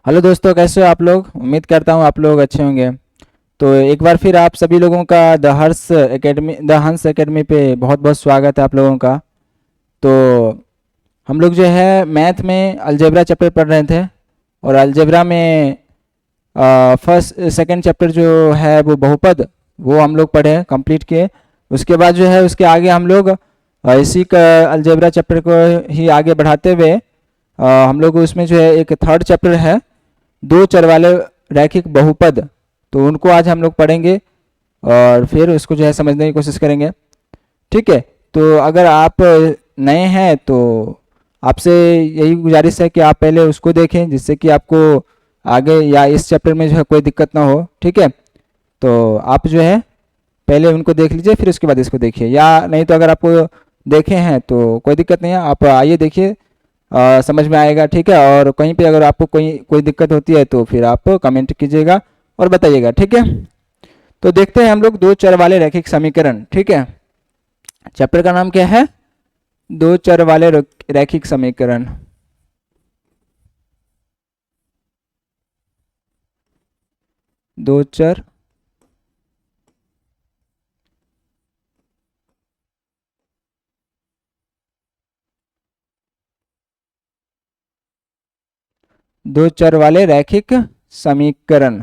Hello दोस्तों, कैसे हो आप लोग। उम्मीद करता हूँ आप लोग अच्छे होंगे। तो एक बार फिर आप सभी लोगों का द हंस एकेडमी पे बहुत बहुत स्वागत है आप लोगों का। तो हम लोग जो है मैथ में अलजेब्रा चैप्टर पढ़ रहे थे। और अलजेब्रा में फर्स्ट सेकंड चैप्टर जो है वो बहुपद, वो हम लोग पढ़े कंप्लीट किए। उसके बाद जो है उसके आगे हम लोग इसी का अलजेब्रा चैप्टर को ही आगे बढ़ाते हुए हम लोग उसमें जो है एक थर्ड चैप्टर है, दो चर वाले रैखिक बहुपद। तो उनको आज हम लोग पढ़ेंगे और फिर उसको जो है समझने की कोशिश करेंगे। ठीक है। तो अगर आप नए हैं तो आपसे यही गुजारिश है कि आप पहले उसको देखें, जिससे कि आपको आगे या इस चैप्टर में जो है कोई दिक्कत ना हो। ठीक है। तो आप जो है पहले उनको देख लीजिए, फिर उसके बाद इसको देखिए, या नहीं तो अगर आपको देखे हैं तो कोई दिक्कत नहीं है, आप आइए देखिए, समझ में आएगा। ठीक है। और कहीं पे अगर आपको कोई कोई दिक्कत होती है तो फिर आप कमेंट कीजिएगा और बताइएगा। ठीक है। तो देखते हैं हम लोग दो चर वाले रैखिक समीकरण। ठीक है। चैप्टर का नाम क्या है? दो चर वाले रैखिक समीकरण। दो चर दो चर वाले रैखिक समीकरण।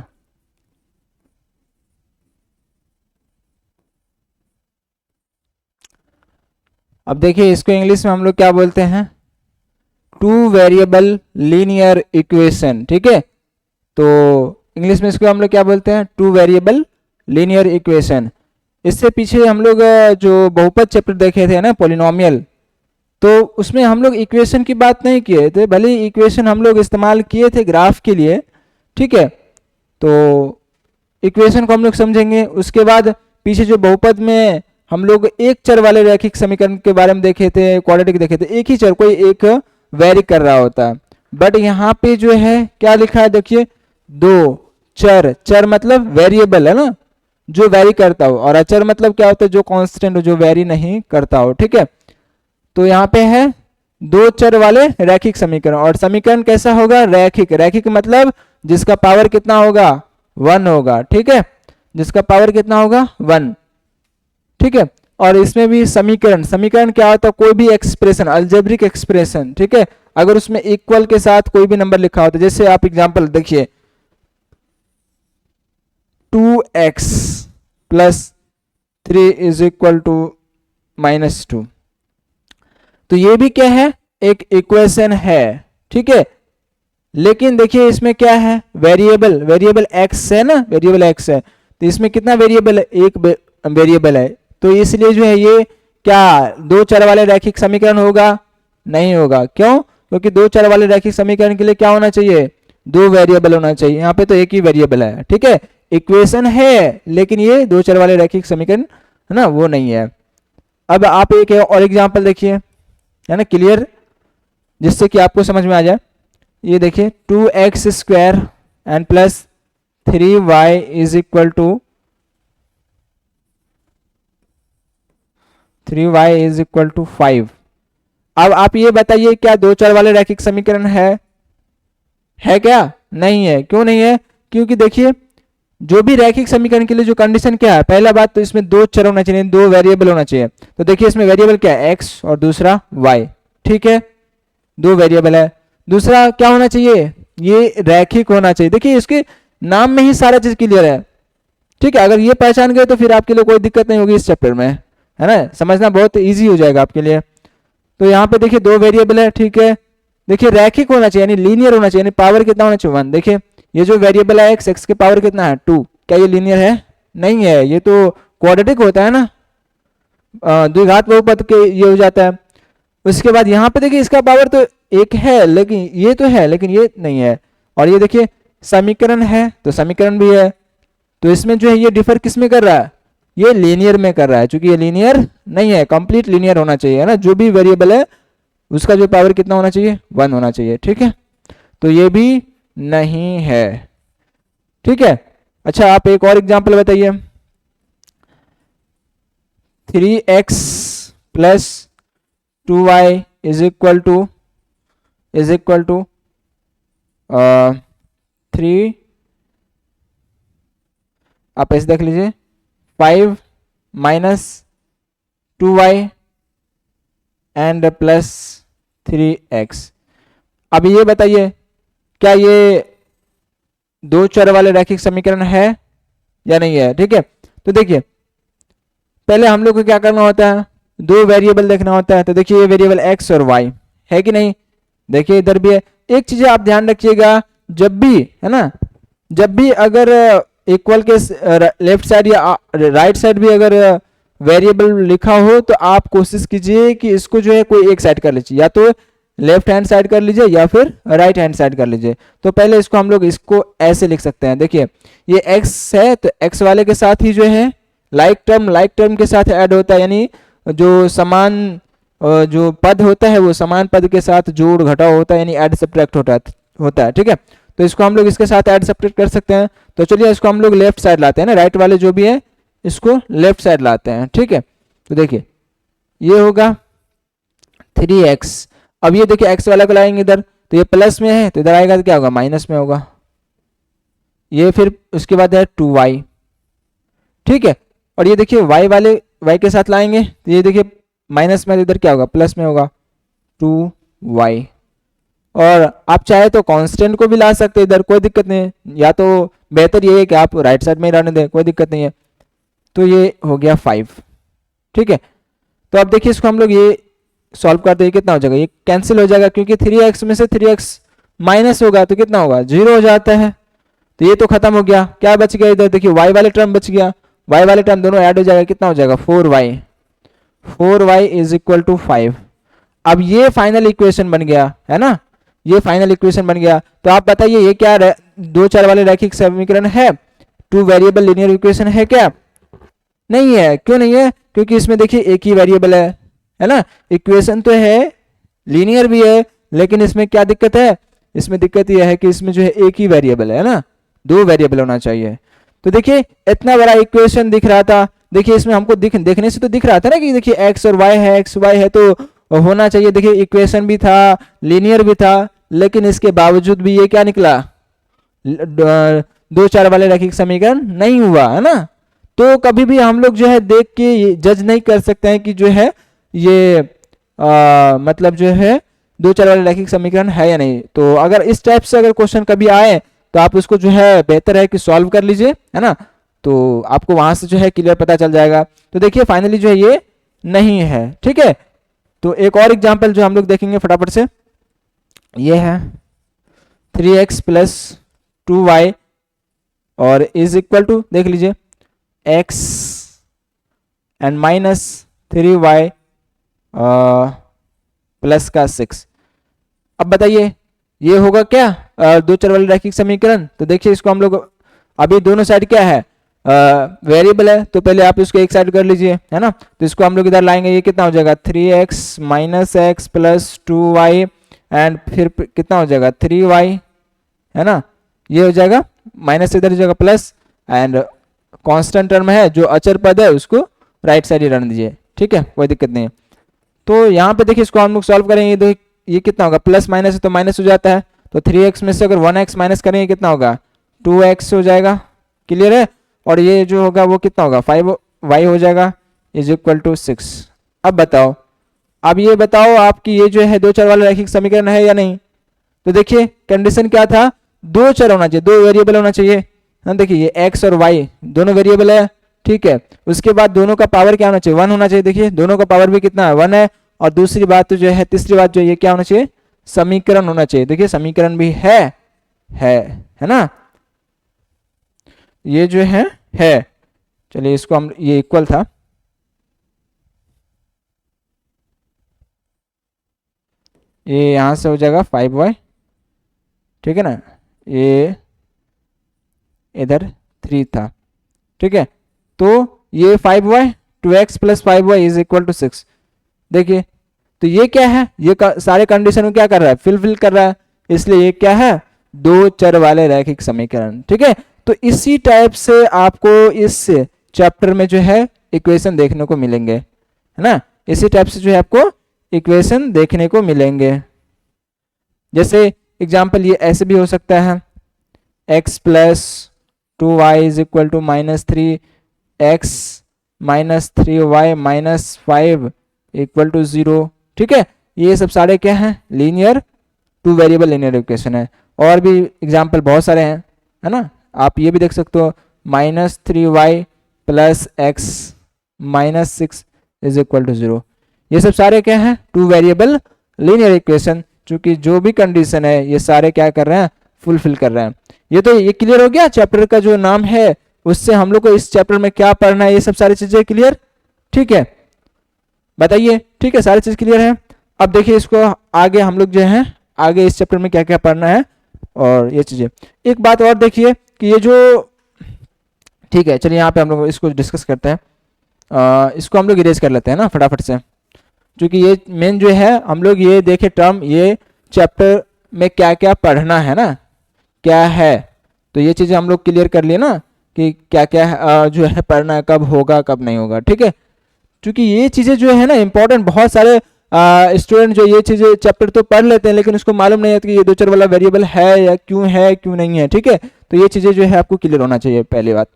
अब देखिए, इसको इंग्लिश में हम लोग क्या बोलते हैं? To variable linear equation. ठीक है। तो इंग्लिश में इसको हम लोग क्या बोलते हैं? To variable linear equation. इससे पीछे हम लोग जो बहुपद चैप्टर देखे थे ना, पोलिनोमियल, तो उसमें हम लोग इक्वेशन की बात नहीं किए थे, भले ही इक्वेशन हम लोग इस्तेमाल किए थे ग्राफ के लिए। ठीक है। तो इक्वेशन को हम लोग समझेंगे। उसके बाद पीछे जो बहुपद में हम लोग एक चर वाले रैखिक समीकरण के बारे में देखे थे, क्वाड्रेटिक देखे थे, एक ही चर कोई एक वेरी कर रहा होता है। बट यहाँ पे जो है क्या लिखा है देखिए, दो चर। चर मतलब वेरिएबल है ना, जो वेरी करता हो, और अचर मतलब क्या होता है? जो कांस्टेंट हो, जो वेरी नहीं करता हो। ठीक है। तो यहाँ पे है दो चर वाले रैखिक समीकरण। और समीकरण कैसा होगा? रैखिक। रैखिक मतलब जिसका पावर कितना होगा? वन होगा। ठीक है। जिसका पावर कितना होगा? वन। ठीक है। और इसमें भी समीकरण, समीकरण क्या होता है? कोई भी एक्सप्रेशन, अल्जेब्रिक एक्सप्रेशन। ठीक है। अगर उसमें इक्वल के साथ कोई भी नंबर लिखा होता है, जैसे आप एग्जांपल देखिए, 2x plus 3 is equal to -2। तो ये भी क्या है? एक इक्वेशन है। ठीक है। लेकिन देखिए इसमें क्या है? वेरिएबल, वेरिएबल x है ना, वेरिएबल x है। तो इसमें कितना वेरिएबल है? एक वेरिएबल है। तो इसलिए जो है ये क्या दो चर वाले रैखिक समीकरण होगा? नहीं होगा। क्यों? क्योंकि दो चर वाले रैखिक समीकरण के लिए क्या होना चाहिए? दो वेरिएबल होना चाहिए। यहाँ पे तो एक ही वेरिएबल है। ठीक है। इक्वेशन है, लेकिन ये दो चर वाले रैखिक समीकरण है ना, वो नहीं है। अब आप एक और एग्जाम्पल देखिए, है ना, क्लियर, जिससे कि आपको समझ में आ जाए। ये देखिए, 2x² and plus 3y is equal to 5। अब आप ये बताइए, क्या दो चर वाले रैखिक समीकरण है क्या? नहीं है। क्यों नहीं है? क्योंकि देखिए, जो भी रैखिक समीकरण के लिए जो कंडीशन क्या है, पहला बात तो इसमें दो चर होना चाहिए, दो वेरिएबल होना चाहिए। तो देखिए इसमें वेरिएबल क्या है? x और दूसरा y। ठीक है। दो वेरिएबल है। दूसरा क्या होना चाहिए? ये रैखिक होना चाहिए। देखिए इसके नाम में ही सारा चीज क्लियर है। ठीक है। अगर ये पहचान गए तो फिर आपके लिए कोई दिक्कत नहीं होगी इस चैप्टर में, है ना, समझना बहुत इजी हो जाएगा आपके लिए। तो यहाँ पे देखिए दो वेरिएबल है। ठीक है। देखिए रैखिक होना चाहिए, यानी लीनियर होना चाहिए, यानी पावर कितना होना चाहिए? वन। देखिए ये जो वेरिएबल है x के पावर कितना है? 2। क्या ये लीनियर है? नहीं है। ये तो क्वाड्रेटिक होता है ना, द्विघात बहुपद के ये हो जाता है। उसके बाद यहाँ पे देखिए इसका पावर तो एक है, लेकिन ये तो है, लेकिन ये नहीं है। और ये देखिए समीकरण है, तो समीकरण भी है। तो इसमें जो है ये डिफर किस में कर रहा है? ये लीनियर में कर रहा है, क्योंकि ये लीनियर नहीं है, कंप्लीट लीनियर होना चाहिए, है ना। जो भी वेरिएबल है उसका जो पावर कितना होना चाहिए? वन होना चाहिए। ठीक है। तो ये भी नहीं है। ठीक है। अच्छा, आप एक और एग्जांपल बताइए। 3x plus 2y is equal to 3, आप ऐसे देख लीजिए 5 minus 2y and plus 3x। अब ये बताइए क्या ये दो चर वाले रैखिक समीकरण है या नहीं है। ठीक है, तो देखिए पहले हम लोग को क्या करना होता है, दो वेरिएबल देखना होता है। तो देखिए ये वेरिएबल x और y है कि नहीं, देखिए इधर भी है। एक चीज आप ध्यान रखिएगा, जब भी है ना, जब भी अगर इक्वल के लेफ्ट साइड या राइट साइड भी अगर वेरिएबल लिखा हो तो आप कोशिश कीजिए कि इसको जो है कोई एक साइड कर लीजिए, या तो लेफ्ट हैंड साइड कर लीजिए या फिर राइट हैंड साइड कर लीजिए। तो पहले इसको हम लोग इसको ऐसे लिख सकते हैं, देखिए ये x है तो x वाले के साथ ही जो है लाइक टर्म के साथ ऐड होता है, यानी जो समान जो पद होता है वो समान पद के साथ जोड़ घटाव होता है, यानी ऐड सब्ट्रैक्ट होता है। ठीक है, तो इसको हम लोग इसके साथ ऐड सब्ट्रैक्ट कर सकते हैं। तो चलिए इसको हम लोग लेफ्ट साइड लाते हैं ना, राइट वाले जो भी है इसको लेफ्ट साइड लाते हैं। ठीक है, तो देखिए ये होगा 3x। अब ये देखिए x वाला को लाएंगे इधर, तो ये प्लस में है तो इधर आएगा तो क्या होगा, माइनस में होगा। ये फिर उसके बाद है 2y। ठीक है, और ये देखिए y वाले y के साथ लाएंगे तो ये देखिए माइनस में, इधर क्या होगा, प्लस में होगा 2y। और आप चाहे तो कांस्टेंट को भी ला सकते हैं इधर, कोई दिक्कत नहीं है, या तो बेहतर ये है कि आप राइट साइड में ही रहने दें, कोई दिक्कत नहीं है। तो ये हो गया 5। ठीक है, तो अब देखिए इसको हम लोग ये सॉल्व करते हैं, कितना हो जाएगा, ये कैंसिल हो जाएगा क्योंकि 3x में से 3x माइनस होगा तो कितना होगा, 0 हो जाता है। तो ये तो खत्म हो गया, क्या बच गया इधर, देखिए y वाले टर्म बच गया, y वाले टर्म दोनों ऐड हो जाएगा, कितना हो जाएगा 4y इज इक्वल टू 5। अब ये फाइनल इक्वेशन बन गया है ना, ये फाइनल इक्वेशन बन गया। तो आप बताइए ये क्या दो चर वाले रैखिक समीकरण है, टू वेरिएबल लीनियर इक्वेशन है क्या, नहीं है। क्यों नहीं है, क्योंकि इसमें देखिए एक ही वेरिएबल है ना। इक्वेशन तो है, लीनियर भी है, लेकिन इसमें क्या दिक्कत है, इसमें दिक्कत यह है कि इसमें जो है एक ही वेरिएबल है ना, दो वेरिएबल होना चाहिए। तो देखिए इतना बड़ा इक्वेशन दिख रहा था, देखिए इसमें हमको देखने से तो दिख रहा था ना कि देखिए x और y है, x y है तो होना चाहिए, देखिए इक्वेशन भी था, लीनियर भी था, लेकिन इसके बावजूद भी ये क्या निकला, दो चार वाले रैखिक समीकरण नहीं हुआ, है ना। तो कभी भी हम लोग जो है देख के जज नहीं कर सकते हैं कि जो है ये मतलब जो है दो चार वाले रैखिक समीकरण है या नहीं। तो अगर इस टाइप से अगर क्वेश्चन कभी आए तो आप उसको जो है बेहतर है कि सॉल्व कर लीजिए, है ना, तो आपको वहां से जो है क्लियर पता चल जाएगा। तो देखिए फाइनली जो है ये नहीं है। ठीक है, तो एक और एग्जांपल जो हम लोग देखेंगे फटाफट से, ये है 3x प्लस 2y और इज इक्वल टू, देख लीजिए x and minus 3y plus का 6। अब बताइए ये होगा क्या दो चर वाले रैखिक समीकरण। तो देखिए इसको हम लोग अभी दोनों साइड क्या है, वेरिएबल है, तो पहले आप इसको एक साइड कर लीजिए, है ना। तो इसको हम लोग इधर लाएंगे, ये कितना हो जाएगा 3x minus x plus 2y and फिर कितना हो जाएगा 3y, है ना। ये हो जाएगा माइनस, इधर हो जाएगा प्लस, एंड कांस्टेंट टर्म है जो अचर पद है उसको राइट साइड ही रहने दीजिए। ठीक है, कोई दिक्कत नहीं है। तो यहाँ पे देखिए इसको हम लोग सॉल्व करेंगे, तो ये कितना होगा, प्लस माइनस है तो माइनस हो जाता है, तो 3x में से अगर 1x माइनस करेंगे कितना होगा 2x हो जाएगा, क्लियर है। और ये जो होगा वो कितना होगा 5y हो जाएगा इज इक्वल टू 6। अब बताओ, अब ये बताओ आपकी ये जो है दो चर वाला रैखिक समीकरण है या नहीं। तो देखिए कंडीशन क्या था, दो चर होना चाहिए, दो वेरिएबल होना चाहिए। हाँ देखिए ये x और y दोनों वेरिएबल है, ठीक है। उसके बाद दोनों का पावर क्या होना चाहिए, 1 होना चाहिए। देखिए दोनों का पावर भी कितना है, 1 है। और दूसरी बात तो जो है, तीसरी बात जो है, ये क्या होना चाहिए, समीकरण होना चाहिए। देखिए समीकरण भी है ना, ये जो है चलिए इसको हम, ये इक्वल था, ये यहां से हो जाएगा 5y, ठीक है ना, ये इधर 3 था, ठीक है। तो ये 5y 2x plus 5y is equal to 6। देखिए तो ये क्या है, ये सारे कंडीशन में क्या कर रहा है, फिल कर रहा है, इसलिए ये क्या है, दो चर वाले रैखिक समीकरण। ठीक है, तो इसी टाइप से आपको इस चैप्टर में जो है इक्वेशन देखने को मिलेंगे, है ना। इसी टाइप से जो है आपको इक्वेशन देखने को मिलेंगे। जैसे एग्जांपल ये ऐसे भी हो सकता है, x plus 2y is equal to -3x minus 3y minus 5 equal to 0। ठीक है, ये सब सारे क्या हैं, linear two variable linear equation है। और भी एग्जाम्पल बहुत सारे हैं, है ना। आप ये भी देख सकते हो, -3y plus x minus 6 is equal to 0। ये सब सारे क्या हैं, टू वेरिएबल लीनियर इक्वेशन, चूंकि जो भी कंडीशन है ये सारे क्या कर रहे हैं, फुलफिल कर रहे हैं। ये क्लियर हो गया। चैप्टर का जो नाम है उससे हम लोग को इस चैप्टर में क्या पढ़ना है, ये सब सारी चीजें क्लियर। ठीक है, बताइए। ठीक है, सारी चीज क्लियर है। अब देखिए इसको आगे हम लोग जो है आगे इस चैप्टर में क्या क्या पढ़ना है और ये चीजें। एक बात और देखिए कि ये जो, ठीक है चलिए यहाँ पे हम लोग इसको डिस्कस करते हैं। इसको हम लोग इरेज कर लेते हैं ना फटाफट से, क्योंकि ये मेन जो है हम लोग ये देखे टर्म, ये चैप्टर में क्या क्या पढ़ना है ना, क्या है, तो ये चीजें हम लोग क्लियर कर लिए ना कि क्या क्या जो है पढ़ना है, कब होगा कब नहीं होगा। ठीक है, क्योंकि ये चीजें जो है ना इंपॉर्टेंट, बहुत सारे स्टूडेंट जो ये चीजें चैप्टर तो पढ़ लेते हैं लेकिन उसको मालूम नहीं है कि ये दो चर वाला वेरिएबल है या क्यों नहीं है। ठीक है, तो ये चीजें जो है आपको क्लियर होना चाहिए, पहली बात।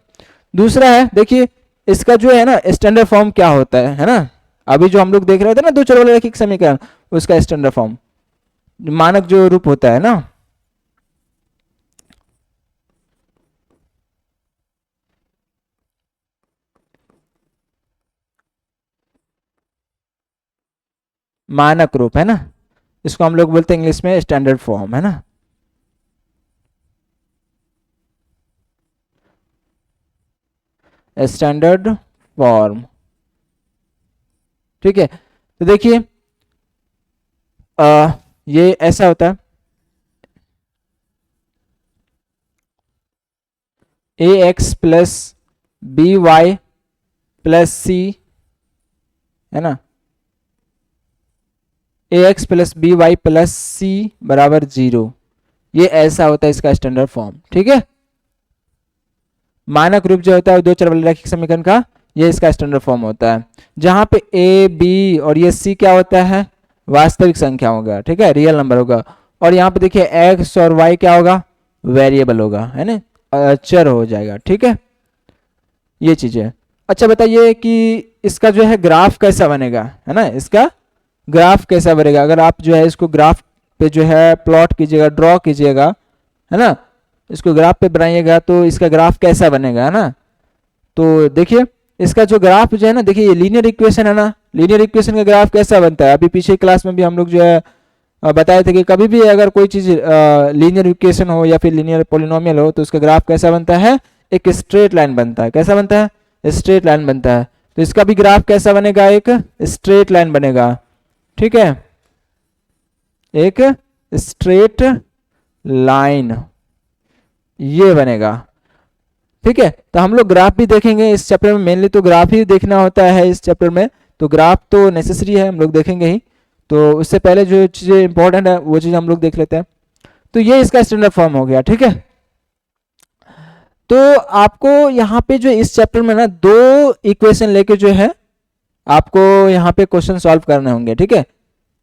दूसरा है, देखिए इसका जो है ना स्टैंडर्ड फॉर्म क्या होता है ना। अभी जो हम लोग देख रहे थे ना दो चर वाले रैखिक समीकरण, उसका स्टैंडर्ड फॉर्म, मानक जो रूप होता है ना, मानक रूप है ना, इसको हम लोग बोलते हैं इंग्लिश में स्टैंडर्ड फॉर्म, है ना। स्टैंडर्ड फॉर्म, ठीक है। तो देखिए ये ऐसा होता है, A X plus B Y plus C, है ना, A X plus B Y plus C बराबर 0। ये ऐसा होता है इसका स्टैंडर्ड फॉर्म। ठीक है, मानक रूप जो होता है दो चर वाले रैखिक समीकरण का, ये इसका स्टैंडर्ड फॉर्म होता है, जहां पे ए बी और ये सी क्या होता है, वास्तविक संख्या होगा। ठीक है, रियल नंबर होगा। और यहाँ पे देखिए एक्स और वाई क्या होगा, वेरिएबल होगा, है ना, चर हो जाएगा। ठीक है, ये चीजें। अच्छा बताइए कि इसका जो है ग्राफ कैसा बनेगा, है ना, इसका ग्राफ कैसा बनेगा। अगर आप जो है इसको ग्राफ पे जो है प्लॉट कीजिएगा, ड्रॉ कीजिएगा, है ना, इसको ग्राफ पे बनाइएगा तो इसका ग्राफ कैसा बनेगा, है ना। तो देखिए इसका जो ग्राफ जो है ना, देखिए ये लीनियर इक्वेशन है ना, लीनियर इक्वेशन का ग्राफ कैसा बनता है, अभी पीछे क्लास में भी हम लोग जो है बताए थे कि कभी भी अगर कोई चीज लीनियर इक्वेशन हो या फिर लीनियर पोलिनोमियल हो तो उसका ग्राफ कैसा बनता है, एक स्ट्रेट लाइन बनता है। कैसा बनता है, स्ट्रेट लाइन बनता है। तो इसका भी ग्राफ कैसा बनेगा, एक स्ट्रेट लाइन बनेगा। ठीक है, एक स्ट्रेट लाइन ये बनेगा। ठीक है, तो हम लोग ग्राफ भी देखेंगे इस चैप्टर में, मेनली तो ग्राफ ही देखना होता है इस चैप्टर में, तो ग्राफ तो नेसेसरी है, हम लोग देखेंगे ही। तो उससे पहले जो चीजें इंपॉर्टेंट है वो चीज हम लोग देख लेते हैं। तो ये इसका स्टैंडर्ड फॉर्म हो गया। ठीक है, तो आपको यहाँ पे जो इस चैप्टर में ना दो इक्वेशन लेके जो है आपको यहाँ पे क्वेश्चन सॉल्व करने होंगे। ठीक है,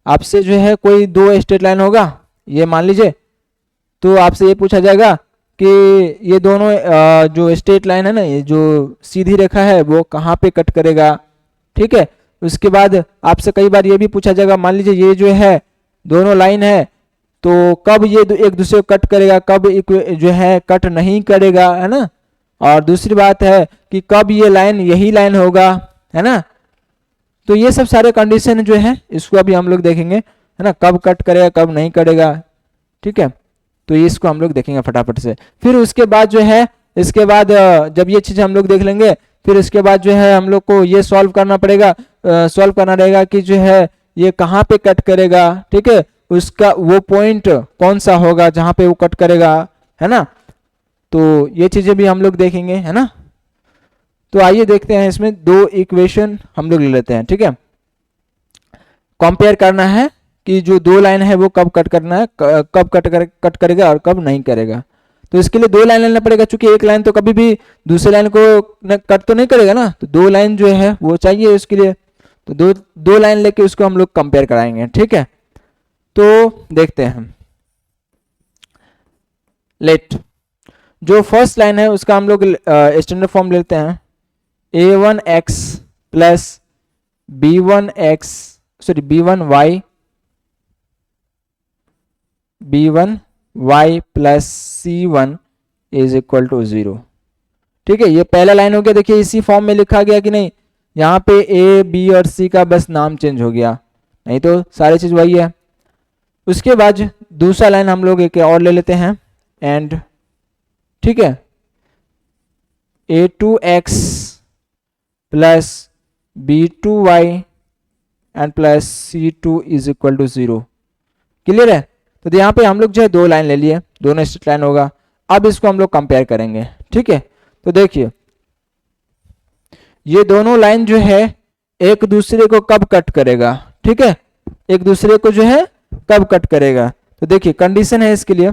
आपसे जो है कोई दो स्ट्रेट लाइन होगा, ये मान लीजिए, तो आपसे ये पूछा जाएगा कि ये दोनों जो स्ट्रेट लाइन है ना, ये जो सीधी रेखा है वो कहाँ पे कट करेगा। ठीक है, उसके बाद आपसे कई बार ये भी पूछा जाएगा, मान लीजिए ये जो है दोनों लाइन है तो कब ये एक दूसरे को कट करेगा, कब जो है कट नहीं करेगा, है ना। और दूसरी बात है कि कब ये लाइन यही लाइन होगा, है ना। तो ये सब सारे कंडीशन जो है इसको अभी हम लोग देखेंगे, है ना, कब कट करेगा कब नहीं करेगा। ठीक है, तो ये इसको हम लोग देखेंगे फटाफट से। फिर उसके बाद जो है, इसके बाद जब ये चीज हम लोग देख लेंगे, फिर इसके बाद जो है हम लोग को ये सॉल्व करना पड़ेगा, सॉल्व करना रहेगा कि जो है ये कहाँ पे कट करेगा। ठीक है, उसका वो पॉइंट कौन सा होगा जहां पे वो कट करेगा, है ना। तो ये चीजें भी हम लोग देखेंगे, है ना। तो आइए देखते हैं, इसमें दो इक्वेशन हम लोग ले लेते हैं। ठीक है, कंपेयर करना है कि जो दो लाइन है वो कब कट करना है, कब कट करेगा और कब नहीं करेगा। तो इसके लिए दो लाइन लेना पड़ेगा, क्योंकि एक लाइन तो कभी भी दूसरे लाइन को कट तो नहीं करेगा ना, तो दो लाइन जो है वो चाहिए उसके लिए। तो दो लाइन लेके उसको हम लोग कंपेयर कराएंगे। ठीक है, तो देखते हैं। लेट जो फर्स्ट लाइन है उसका हम लोग स्टैंडर्ड फॉर्म लेते हैं, a1x plus b1x sorry b1y plus c1 is equal to 0। ठीक है, ये पहला लाइन हो गया। देखिए इसी फॉर्म में लिखा गया कि नहीं, यहाँ पे ए बी और सी का बस नाम चेंज हो गया, नहीं तो सारी चीज वही है। उसके बाद दूसरा लाइन हम लोग एक और ले लेते हैं एंड, ठीक है, a2x प्लस b2y and plus c2 is equal to 0। Clear है? तो यहाँ पे हम लोग जो है दो लाइन ले लिए, दोनों स्ट्रेट लाइन होगा। अब इसको हम लोग कंपेयर करेंगे। ठीक है, तो देखिए ये दोनों लाइन जो है एक दूसरे को कब कट करेगा, ठीक है, एक दूसरे को जो है कब कट करेगा। तो देखिए कंडीशन है इसके लिए,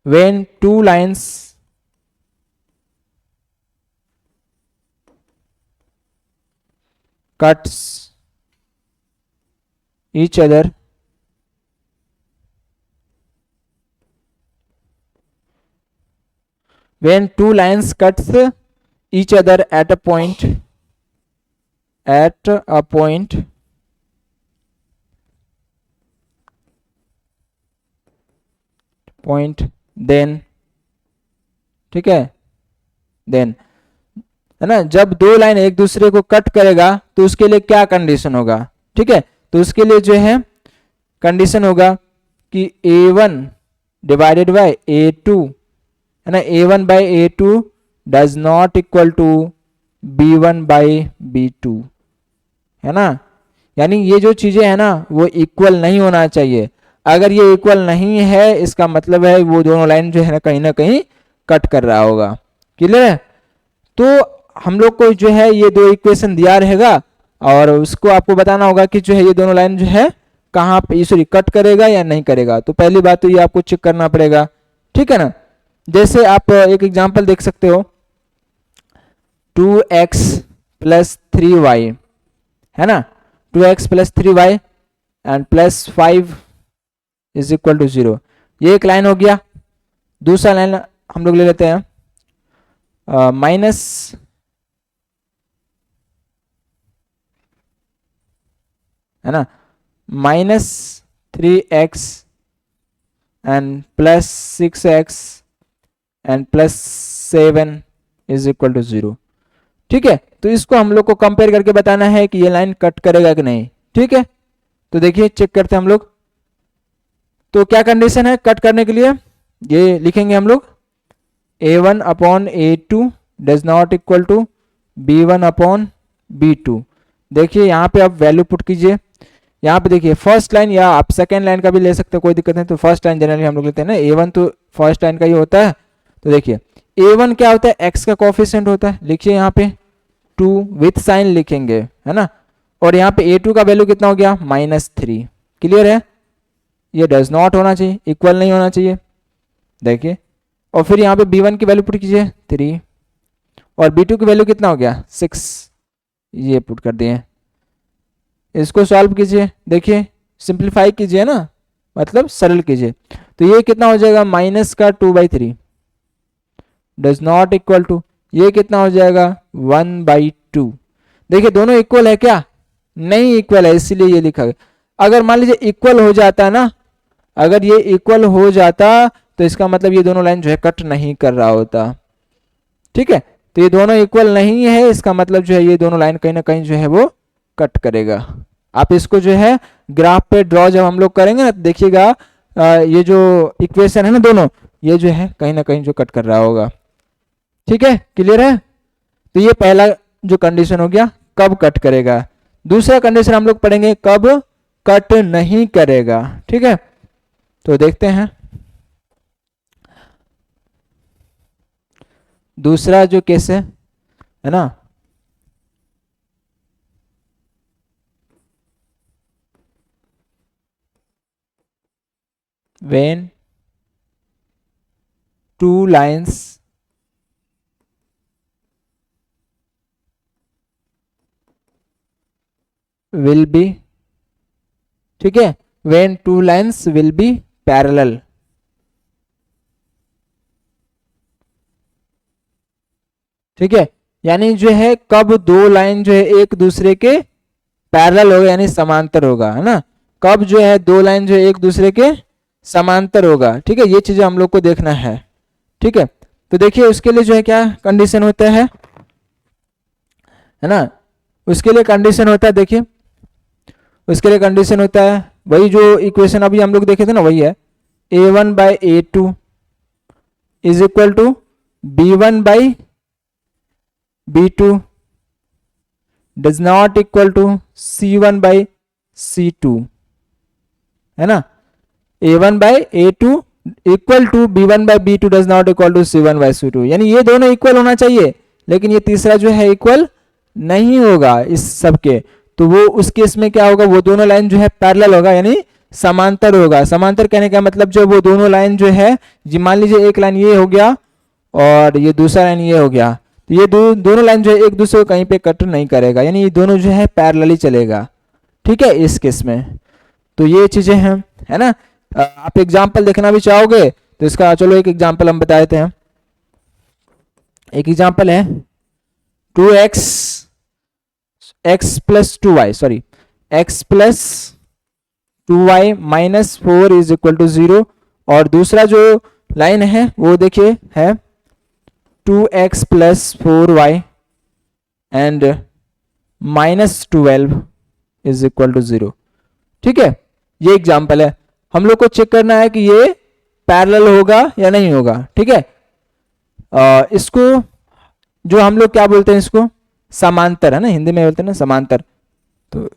when two lines cuts each other when two lines cuts each other at a point then, ठीक है, देन है ना, जब दो लाइन एक दूसरे को कट करेगा तो उसके लिए क्या कंडीशन होगा। ठीक है, तो उसके लिए जो है कंडीशन होगा कि a1 डिवाइडेड बाय a2, है ना, a1 by a2 does not equal to b1 by b2, है ना। यानी ये जो चीजें है ना वो इक्वल नहीं होना चाहिए। अगर ये इक्वल नहीं है इसका मतलब है वो दोनों लाइन जो है ना कहीं कट कर रहा होगा। क्लियर है? तो हम लोग को जो है ये दो इक्वेशन दिया रहेगा और उसको आपको बताना होगा कि जो है ये दोनों लाइन जो है कहाँ पे सॉरी कट करेगा या नहीं करेगा। तो पहली बात तो ये आपको चेक करना पड़ेगा। ठीक है ना, जैसे आप एक एग्जांपल देख सकते हो, 2x प्लस 3y, है ना, 2x plus 3y and plus 5 is equal to 0। ये एक लाइन हो गया। दूसरा लाइन हम लोग ले लेते हैं माइनस, है ना, -3x and plus 6x and plus 7 is equal to 0। ठीक है, तो इसको हम लोग को कंपेयर करके बताना है कि ये लाइन कट करेगा कि नहीं। ठीक है, तो देखिए चेक करते हैं हम लोग। तो क्या कंडीशन है कट करने के लिए, ये लिखेंगे हम लोग a1 upon a2 does not equal to b1 upon b2। देखिए यहाँ पे आप वैल्यू पुट कीजिए। यहाँ पे देखिए फर्स्ट लाइन या आप सेकेंड लाइन का भी ले सकते हो, कोई दिक्कत नहीं। तो फर्स्ट लाइन जनरली हम लोग लेते हैं ना, a1 तो फर्स्ट लाइन का ही होता है। तो देखिए a1 क्या होता है, x का कोफिशिएंट होता है। लिखिए यहाँ पे 2 विथ साइन लिखेंगे, है ना, और यहाँ पे a2 का वैल्यू कितना हो गया -3। क्लियर है? ये डज नॉट होना चाहिए, इक्वल नहीं होना चाहिए। देखिए और फिर यहाँ पे b1 की वैल्यू पुट कीजिए 3 और b2 की वैल्यू कितना हो गया 6, ये पुट कर दिए। इसको सॉल्व कीजिए, देखिए सिंप्लीफाई कीजिए ना, मतलब सरल कीजिए। तो ये कितना हो जाएगा -2/3 डज नॉट इक्वल टू, ये कितना हो जाएगा 1/2। देखिए दोनों इक्वल है क्या, नहीं इक्वल है, इसीलिए ये लिखा गया। अगर मान लीजिए इक्वल हो जाता ना, अगर ये इक्वल हो जाता तो इसका मतलब ये दोनों लाइन जो है कट नहीं कर रहा होता। ठीक है, तो ये दोनों इक्वल नहीं है, इसका मतलब जो है ये दोनों लाइन कहीं ना कहीं जो है वो कट करेगा। आप इसको जो है ग्राफ पे ड्रॉ जब हम लोग करेंगे ना, देखिएगा ये जो इक्वेशन है ना दोनों, ये जो है कहीं ना कहीं जो कट कर रहा होगा। ठीक है, क्लियर है? तो ये पहला जो कंडीशन हो गया कब कट करेगा। दूसरा कंडीशन हम लोग पढ़ेंगे कब कट नहीं करेगा। ठीक है, तो देखते हैं दूसरा जो केस है ना, when two lines will be, ठीक है, when two lines will be parallel. ठीक है, यानी जो है कब दो लाइन जो है एक दूसरे के पैरेलल होगा यानी समांतर होगा, है ना। कब जो है दो लाइन जो है एक दूसरे के समांतर होगा। ठीक है, ये चीजें हम लोग को देखना है। ठीक है, तो देखिए उसके लिए जो है क्या कंडीशन होता है ना। उसके लिए कंडीशन होता है, देखिए उसके लिए कंडीशन होता है वही जो इक्वेशन अभी हम लोग देखे थे ना, वही है a1 by a2 is equal to b1 by b2 does not equal to c1 by c2, है ना। a1 by a2 equal to b1 by b2 does not equal to c1 by c2, यानी ये दोनों equal होना चाहिए, लेकिन ये तीसरा जो है इक्वल नहीं होगा इस सब के। तो वो उस केस में क्या होगा, वो दोनों लाइन जो है पैरेलल होगा यानी समांतर होगा। समांतर कहने का मतलब जो वो दोनों लाइन जो है, जी मान लीजिए एक लाइन ये हो गया और ये दूसरा लाइन ये हो गया, तो ये दोनों लाइन जो है एक दूसरे को कहीं पे कट नहीं करेगा, यानी ये दोनों जो है पैरेलल ही चलेगा। ठीक है, इस केस में तो ये चीजें हैं, है ना। आप एग्जाम्पल देखना भी चाहोगे तो इसका चलो एक एग्जाम्पल हम बता देते हैं। एक एग्जाम्पल है 2x x plus 2y, sorry x plus 2y minus 4 is equal to 0, और दूसरा जो लाइन है वो देखिए है 2x plus 4y and minus 12 is equal to 0। ठीक है, ये एग्जाम्पल है। हम लोग को चेक करना है कि ये पैरेलल होगा या नहीं होगा। ठीक है, इसको जो हम लोग क्या बोलते हैं, इसको समांतर, है ना, हिंदी में बोलते हैं ना समांतर, तो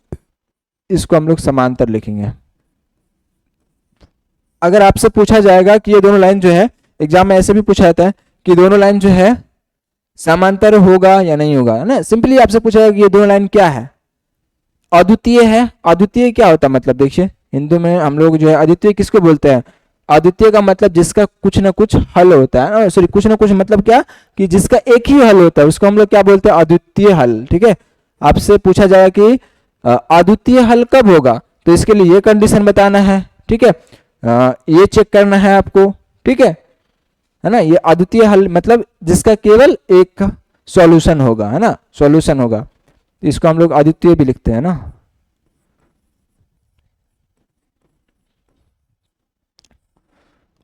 इसको हम लोग समांतर लिखेंगे। अगर आपसे पूछा जाएगा कि ये दोनों लाइन जो है, एग्जाम में ऐसे भी पूछा जाता है कि दोनों लाइन जो है समांतर होगा या नहीं होगा, है ना। सिंपली आपसे पूछा जाएगा कि ये दोनों लाइन क्या है, अद्वितीय है। अद्वितीय क्या होता है, मतलब देखिए हिंदू में हम लोग जो है अद्वितीय किसको बोलते हैं, अद्वितीय का मतलब जिसका कुछ ना कुछ हल होता है, सॉरी कुछ ना कुछ मतलब क्या कि जिसका एक ही हल होता है उसको हम लोग क्या बोलते हैं, अद्वितीय हल। ठीक है, आपसे पूछा जाएगा कि अद्वितीय हल कब होगा, तो इसके लिए ये कंडीशन बताना है। ठीक है, ये चेक करना है आपको। ठीक है ना, ये अद्वितीय हल मतलब जिसका केवल एक सॉल्यूशन होगा, है ना, सॉल्यूशन होगा, इसको हम लोग अद्वितीय भी लिखते हैं ना।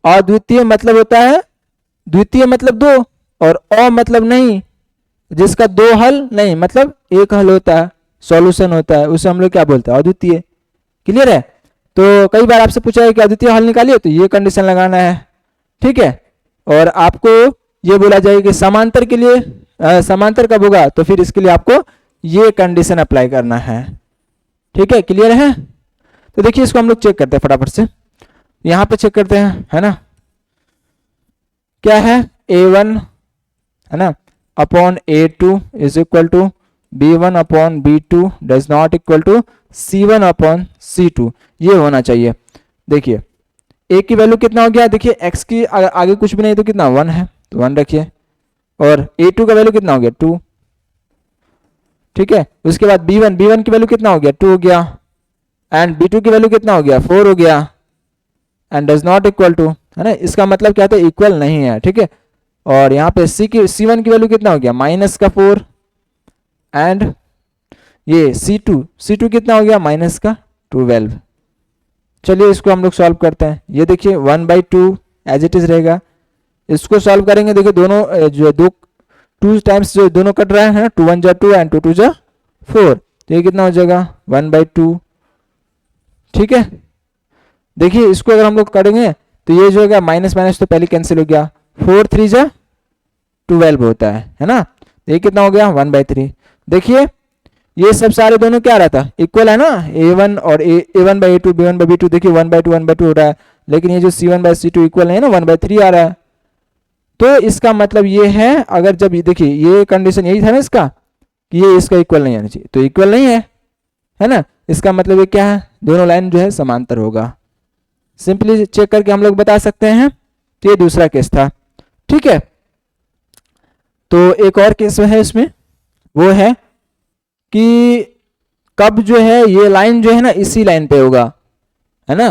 अद्वितीय मतलब होता है, द्वितीय मतलब दो, और अ मतलब नहीं, जिसका दो हल नहीं, मतलब एक हल होता है, सॉल्यूशन होता है, उसे हम लोग क्या बोलते हैं, अद्वितीय। क्लियर है। तो कई बार आपसे पूछा है कि अद्वितीय हल निकालिए, तो ये कंडीशन लगाना है। ठीक है, और आपको ये बोला जाएगा कि समांतर के लिए समांतर कब होगा, तो फिर इसके लिए आपको ये कंडीशन अप्लाई करना है। ठीक है, क्लियर है। तो देखिए इसको हम लोग चेक करते हैं फटाफट से, यहां पे चेक करते हैं, है ना। क्या है, a1 है ना upon a2 is equal to b1 upon b2 does not equal to c1 upon c2, ये होना चाहिए। देखिए a की वैल्यू कितना हो गया, देखिए x की आगे कुछ भी नहीं तो कितना 1 है, तो 1 रखिए, और a2 का वैल्यू कितना हो गया 2। ठीक है, उसके बाद b1 की वैल्यू कितना हो गया 2 हो गया, एंड b2 की वैल्यू कितना हो गया 4 हो गया, and does not equal to, है ना, इसका मतलब क्या था, इक्वल नहीं है। ठीक है, और यहाँ पे c1 की वैल्यू कितना हो गया माइनस का 4, एंड ये c2 कितना हो गया माइनस का 12। चलिए इसको हम लोग सॉल्व करते हैं। ये देखिए 1/2 एज इट इज रहेगा, इसको सॉल्व करेंगे। देखिए दोनों जो दो 2 टाइम्स जो दोनों कट रहा है, 2 1 जा 2 एंड 2 2 जा 4, तो ये कितना हो जाएगा 1/2। ठीक है, देखिए इसको अगर हम लोग करेंगे तो ये जो होगा माइनस माइनस तो पहले कैंसिल हो गया, 4 3 जा 12 होता है ना, ये कितना हो गया 1/3। देखिए ये सब सारे दोनों क्या रहता है, इक्वल है ना, a1 और a1 by a2 b1 by b2, देखिए 1/2 हो रहा है, लेकिन ये जो c1 बाई c2 इक्वल है ना 1/3 आ रहा है। तो इसका मतलब ये है, अगर जब देखिए ये कंडीशन यही था ना इसका कि ये इसका इक्वल नहीं आना चाहिए, तो इक्वल नहीं है ना, इसका मतलब ये क्या है, दोनों लाइन जो है समांतर होगा। सिंपली चेक करके हम लोग बता सकते हैं। तो ये दूसरा केस था। ठीक है, तो एक और केस है इसमें, वो है कि कब जो है ये लाइन जो है ना इसी लाइन पे होगा, है ना,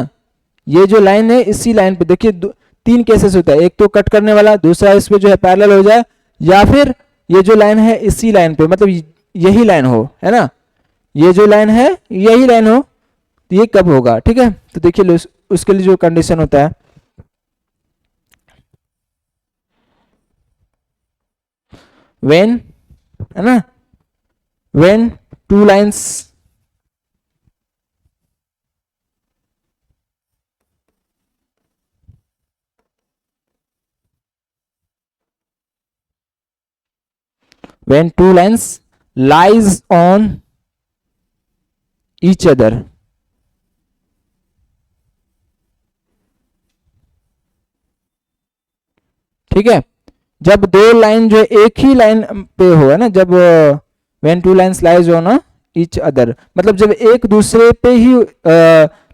ये जो लाइन है इसी लाइन पे देखिए तीन केसेस होता है, एक तो कट करने वाला, दूसरा इस पे जो है पैरेलल हो जाए, या फिर ये जो लाइन है इसी लाइन पे मतलब यही लाइन हो, है ना, ये जो लाइन है यही लाइन हो, तो ये कब होगा, ठीक है। तो देखिए उसके लिए जो कंडीशन होता है, व्हेन, है ना, when two lines when two lines lies on each other, ठीक है, जब दो लाइन जो एक ही लाइन पे हो, है ना, जब when two lines lies on each other मतलब जब एक दूसरे पे ही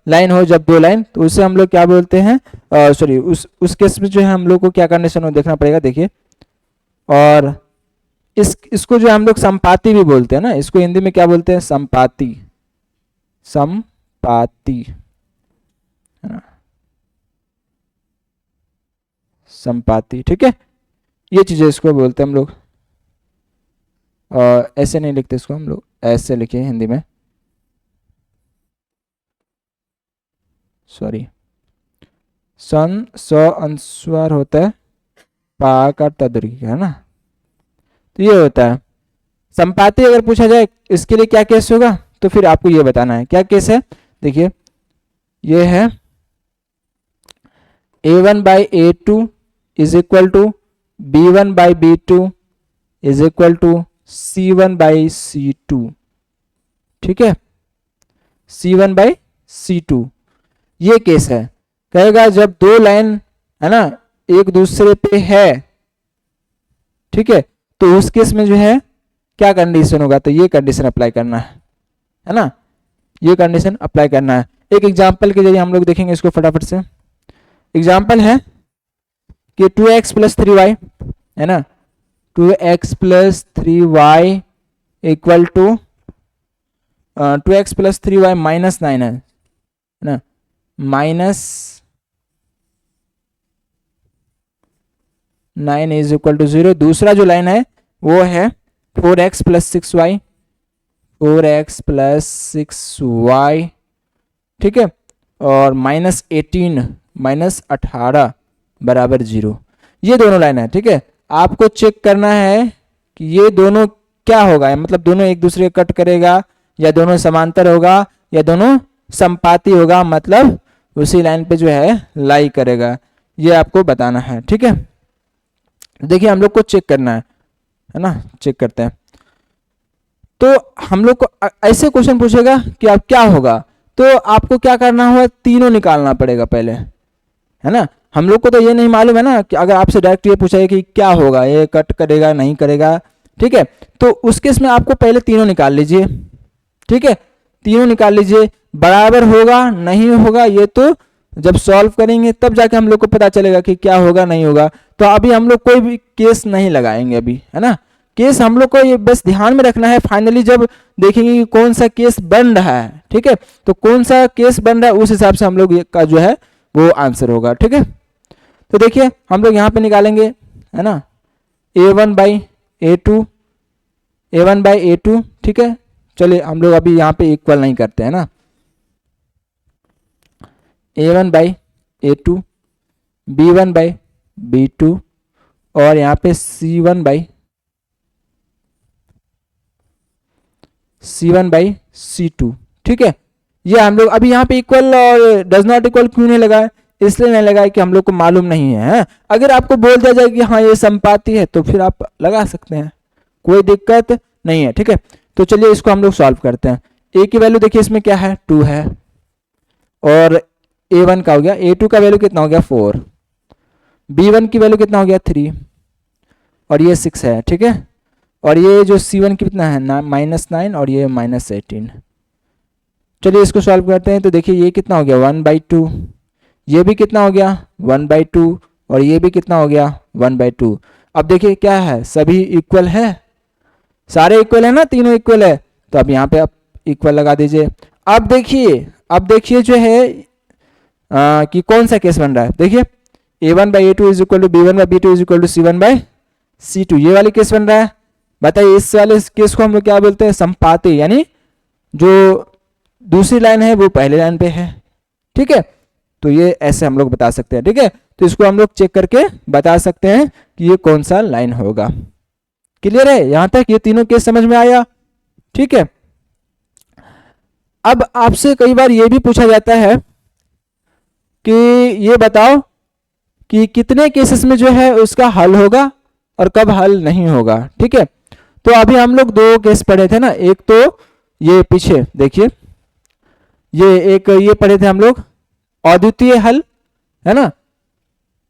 लाइन हो, जब दो लाइन, तो उसे हम लोग क्या बोलते हैं, सॉरी उस केस में जो है हम लोग को क्या कंडीशन हो देखना पड़ेगा, देखिए। और इसको जो हम लोग संपाति भी बोलते हैं ना, इसको हिंदी में क्या बोलते हैं, संपाति, संपाति, है ना, संपाति, ठीक है, ये चीजें इसको बोलते हैं हम लोग। ऐसे नहीं लिखते इसको हम लोग, ऐसे लिखे हिंदी में, सॉरी, सन स अनुस्वार होता है, पा का तदरी, है ना, तो ये होता है संपाति। अगर पूछा जाए इसके लिए क्या केस होगा, तो फिर आपको ये बताना है क्या केस है। देखिए ये है a1 by a2 is equal to b1 by b2 is equal to c1 by c2, ठीक है, c1 बाई c2, ये केस है। कहेगा जब दो लाइन, है ना, एक दूसरे पे है, ठीक है, तो उस केस में जो है क्या कंडीशन होगा, तो ये कंडीशन अप्लाई करना है ना, ये कंडीशन अप्लाई करना है। एक एग्जांपल के जरिए हम लोग देखेंगे इसको फटाफट से। एग्जांपल है कि 2x प्लस 3y, है ना, 2x plus 3y equal to 2x plus 3y minus 9 है ना, माइनस 9 इज इक्वल टू 0। दूसरा जो लाइन है वो है 4x plus 6y, 4x plus 6y, ठीक है, और माइनस 18 माइनस 18 बराबर 0। ये दोनों लाइन है, ठीक है। आपको चेक करना है कि ये दोनों क्या होगा, मतलब दोनों एक दूसरे को कट करेगा, या दोनों समांतर होगा, या दोनों संपाती होगा, मतलब उसी लाइन पे जो है लाई करेगा, ये आपको बताना है, ठीक है। देखिए हम लोग को चेक करना है ना, चेक करते हैं। तो हम लोग को ऐसे क्वेश्चन पूछेगा कि अब क्या होगा, तो आपको क्या करना होगा, तीनों निकालना पड़ेगा पहले, है ना। हम लोग को तो ये नहीं मालूम है ना कि अगर आपसे डायरेक्ट ये पूछा है कि क्या होगा, ये कट करेगा नहीं करेगा, ठीक है, तो उस केस में आपको पहले तीनों निकाल लीजिए, ठीक है, तीनों निकाल लीजिए। बराबर होगा नहीं होगा ये तो जब सॉल्व करेंगे तब जाके हम लोग को पता चलेगा कि क्या होगा नहीं होगा। तो अभी हम लोग कोई भी केस नहीं लगाएंगे अभी, है ना। केस हम लोग को ये बस ध्यान में रखना है, फाइनली जब देखेंगे कि कौन सा केस बन रहा है, ठीक है, तो कौन सा केस बन रहा है उस हिसाब से हम लोग का जो है वो आंसर होगा, ठीक है। तो देखिए हम लोग यहाँ पे निकालेंगे, है ना, a1 by a2, a1 by a2, ठीक है। चलिए हम लोग अभी यहाँ पे इक्वल नहीं करते हैं ना, a1 by a2, b1 by b2 और यहाँ पे c1 बाई c2, ठीक है। ये हम लोग अभी यहाँ पे इक्वल और डज नॉट इक्वल क्यों नहीं लगाए, इसलिए नहीं लगाए कि हम लोग को मालूम नहीं है। अगर आपको बोल दिया जाए कि हाँ ये संपाती है तो फिर आप लगा सकते हैं, कोई दिक्कत नहीं है, ठीक है। तो चलिए इसको हम लोग सॉल्व करते हैं। a की वैल्यू देखिए इसमें क्या है 2 है, और a1 का हो गया, a2 का वैल्यू कितना हो गया 4, b1 की वैल्यू कितना हो गया 3 और ये 6 है, ठीक है। और ये जो c1 कितना है -9 और ये -18। चलिए इसको सॉल्व करते हैं। तो देखिए ये कितना हो गया 1/2, ये भी कितना हो गया 1/2 और ये भी कितना हो गया 1/2। अब देखिए क्या है, सभी इक्वल है, सारे इक्वल है ना, तीनों इक्वल है, तो अब यहाँ पे आप इक्वल लगा दीजिए। अब देखिए जो है कि कौन सा केस बन रहा है। देखिए a1/a2 is equal to b1/b2 is equal to c1/c2, ये वाली केस बन रहा है। बताइए इस वाले केस को हम लोग क्या बोलते हैं, संपाती, यानी जो दूसरी लाइन है वो पहले लाइन पे है। ठीक है, तो ये ऐसे हम लोग बता सकते हैं। ठीक है, तो इसको हम लोग चेक करके बता सकते हैं कि ये कौन सा लाइन होगा। क्लियर है यहां तक, ये तीनों केस समझ में आया। ठीक है, अब आपसे कई बार ये भी पूछा जाता है कि ये बताओ कि कितने केसेस में जो है उसका हल होगा और कब हल नहीं होगा। ठीक है, तो अभी हम लोग दो केस पढ़े थे ना, एक तो ये पीछे देखिए, ये एक ये पढ़े थे हम लोग अद्वितीय हल, है ना,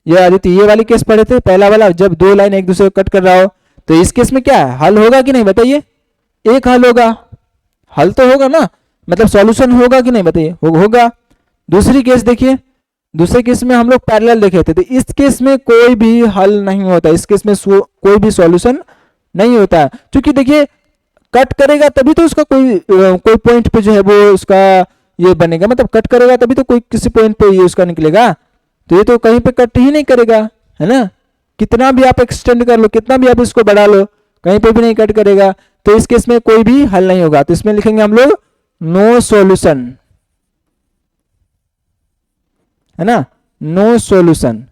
ये अद्वितीय ये वाली केस पढ़े थे, पहला वाला जब दो लाइन एक दूसरे को कट कर रहा हो, तो इस केस में क्या है, हल होगा कि नहीं बताइए, एक हल होगा, हल तो होगा ना, मतलब सॉल्यूशन होगा कि नहीं बताइए, होगा। दूसरी केस देखिए, दूसरे केस में हम लोग पैरेलल देखे थे, तो इस केस में कोई भी हल नहीं होता, इस केस में कोई भी सॉल्यूशन नहीं होता, क्योंकि देखिए कट करेगा तभी तो उसका कोई पॉइंट पे जो है वो उसका ये बनेगा, मतलब कट करेगा तभी तो कोई किसी पॉइंट पे ये उसका निकलेगा, तो ये तो कहीं पे कट ही नहीं करेगा, है ना, कितना भी आप एक्सटेंड कर लो, कितना भी आप इसको बढ़ा लो, कहीं पे भी नहीं कट करेगा, तो इस केस में कोई भी हल नहीं होगा, तो इसमें लिखेंगे हम लोग नो सॉल्यूशन, है ना, नो सॉल्यूशन,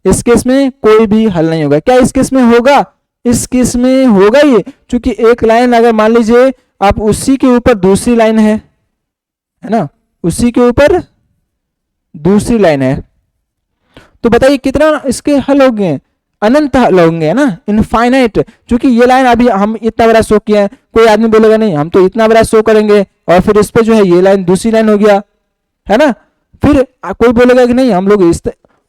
इस केस में कोई भी हल नहीं होगा। क्या इस केस में होगा, इस केस में होगा ये, क्योंकि एक लाइन अगर मान लीजिए आप उसी के ऊपर दूसरी लाइन है ना, उसी के ऊपर दूसरी लाइन है, तो बताइए कितना इसके हल होंगे, अनंत हल होंगे, है ना, इनफाइनाइट, क्योंकि ये लाइन अभी हम इतना बड़ा शो किया है, कोई आदमी बोलेगा नहीं हम तो इतना बड़ा शो करेंगे, और फिर इस पे जो है ये लाइन दूसरी लाइन हो गया, है ना, फिर कोई बोलेगा कि नहीं हम लोग इस,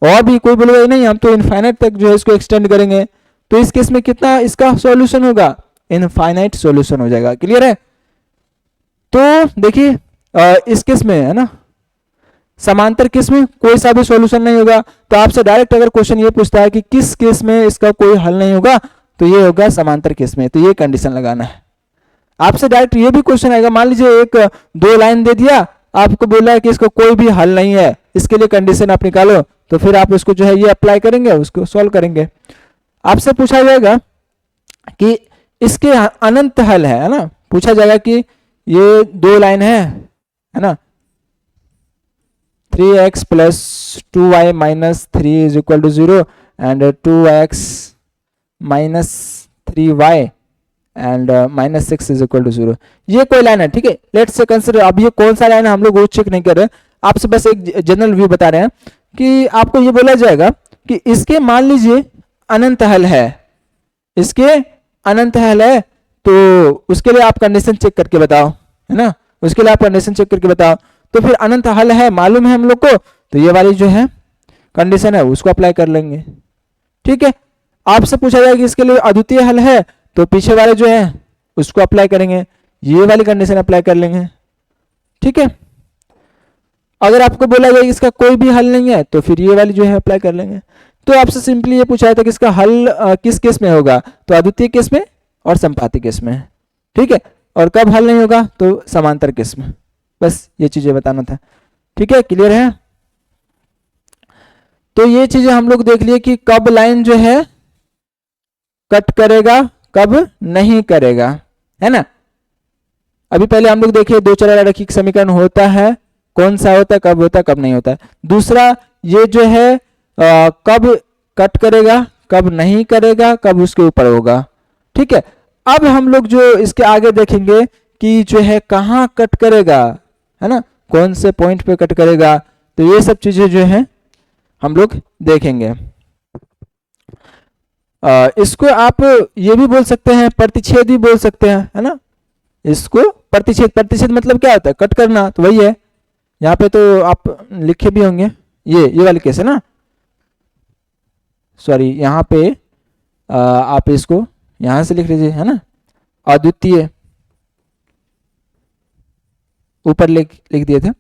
और भी कोई बोलेगा नहीं हम तो इनफाइनाइट तक जो है इसको एक्सटेंड करेंगे, तो इस केस में कितना इसका सॉल्यूशन होगा, इनफाइनाइट सॉल्यूशन हो जाएगा। क्लियर है, तो देखिए इस केस में, है ना, समांतर केस में कोई सा भी सॉल्यूशन नहीं होगा, तो आपसे डायरेक्ट अगर क्वेश्चन ये पूछता है कि किस केस में इसका कोई हल नहीं होगा, तो ये होगा समांतर केस में, तो ये कंडीशन लगाना है। आपसे डायरेक्ट ये भी क्वेश्चन आएगा, मान लीजिए एक दो लाइन दे दिया, आपको बोला है कि इसका कोई भी हल नहीं है, इसके लिए कंडीशन आप निकालो, तो फिर आप उसको जो है ये अप्लाई करेंगे, उसको सॉल्व करेंगे। आपसे पूछा जाएगा कि इसके अनंत हल है ना, पूछा जाएगा कि ये दो लाइन है ना, 3x plus 2y minus 3 is equal to 0 and 2x minus 3y and minus 6 is equal to 0, ये कोई लाइन है। ठीक है, लेट्स से कंसिडर, अब ये कौन सा लाइन है हम लोग वो चेक नहीं कर रहे, आपसे बस एक जनरल व्यू बता रहे हैं कि आपको ये बोला जाएगा कि इसके मान लीजिए अनंत हल है, इसके अनंत हल है, तो उसके लिए आप कंडीशन चेक करके बताओ, है ना, उसके लिए आप कंडीशन चेक करके बताओ, तो फिर अनंत हल है मालूम है हम लोग को, तो ये वाली जो है कंडीशन है उसको अप्लाई कर लेंगे। ठीक है, आपसे पूछा जाएगा कि इसके लिए अद्वितीय हल है, तो पीछे वाले जो है उसको अप्लाई करेंगे, ये वाली कंडीशन अप्लाई कर लेंगे। ठीक है, अगर आपको बोला जाए इसका कोई भी हल नहीं है, तो फिर ये वाली जो है अप्लाई कर लेंगे। तो आपसे सिंपली ये पूछा था कि इसका हल किस केस में होगा, तो अद्वितीय केस में और संपाती केस में। ठीक है, और कब हल नहीं होगा, तो समांतर केस में। बस ये चीजें बताना था। ठीक है, क्लियर है, तो ये चीजें हम लोग देख लिए कि कब लाइन जो है कट करेगा, कब नहीं करेगा, है ना। अभी पहले हम लोग देखे दो चर वाला रैखिक समीकरण होता है, कौन सा होता है, कब होता है, कब नहीं होता है। दूसरा ये जो है कब कट करेगा, कब नहीं करेगा, कब उसके ऊपर होगा। ठीक है, अब हम लोग जो इसके आगे देखेंगे कि जो है कहाँ कट करेगा, है ना, कौन से पॉइंट पे कट करेगा, तो ये सब चीजें जो है हम लोग देखेंगे। इसको आप ये भी बोल सकते हैं, प्रतिच्छेद भी बोल सकते हैं, है ना, इसको प्रतिच्छेद, प्रतिच्छेद मतलब क्या होता है, कट करना, तो वही है, यहाँ पे तो आप लिखे भी होंगे, ये वाली केस है ना, सॉरी यहाँ पे आप इसको यहां से लिख लीजिए, है ना, अद्वितीय ऊपर लिख दिए थे,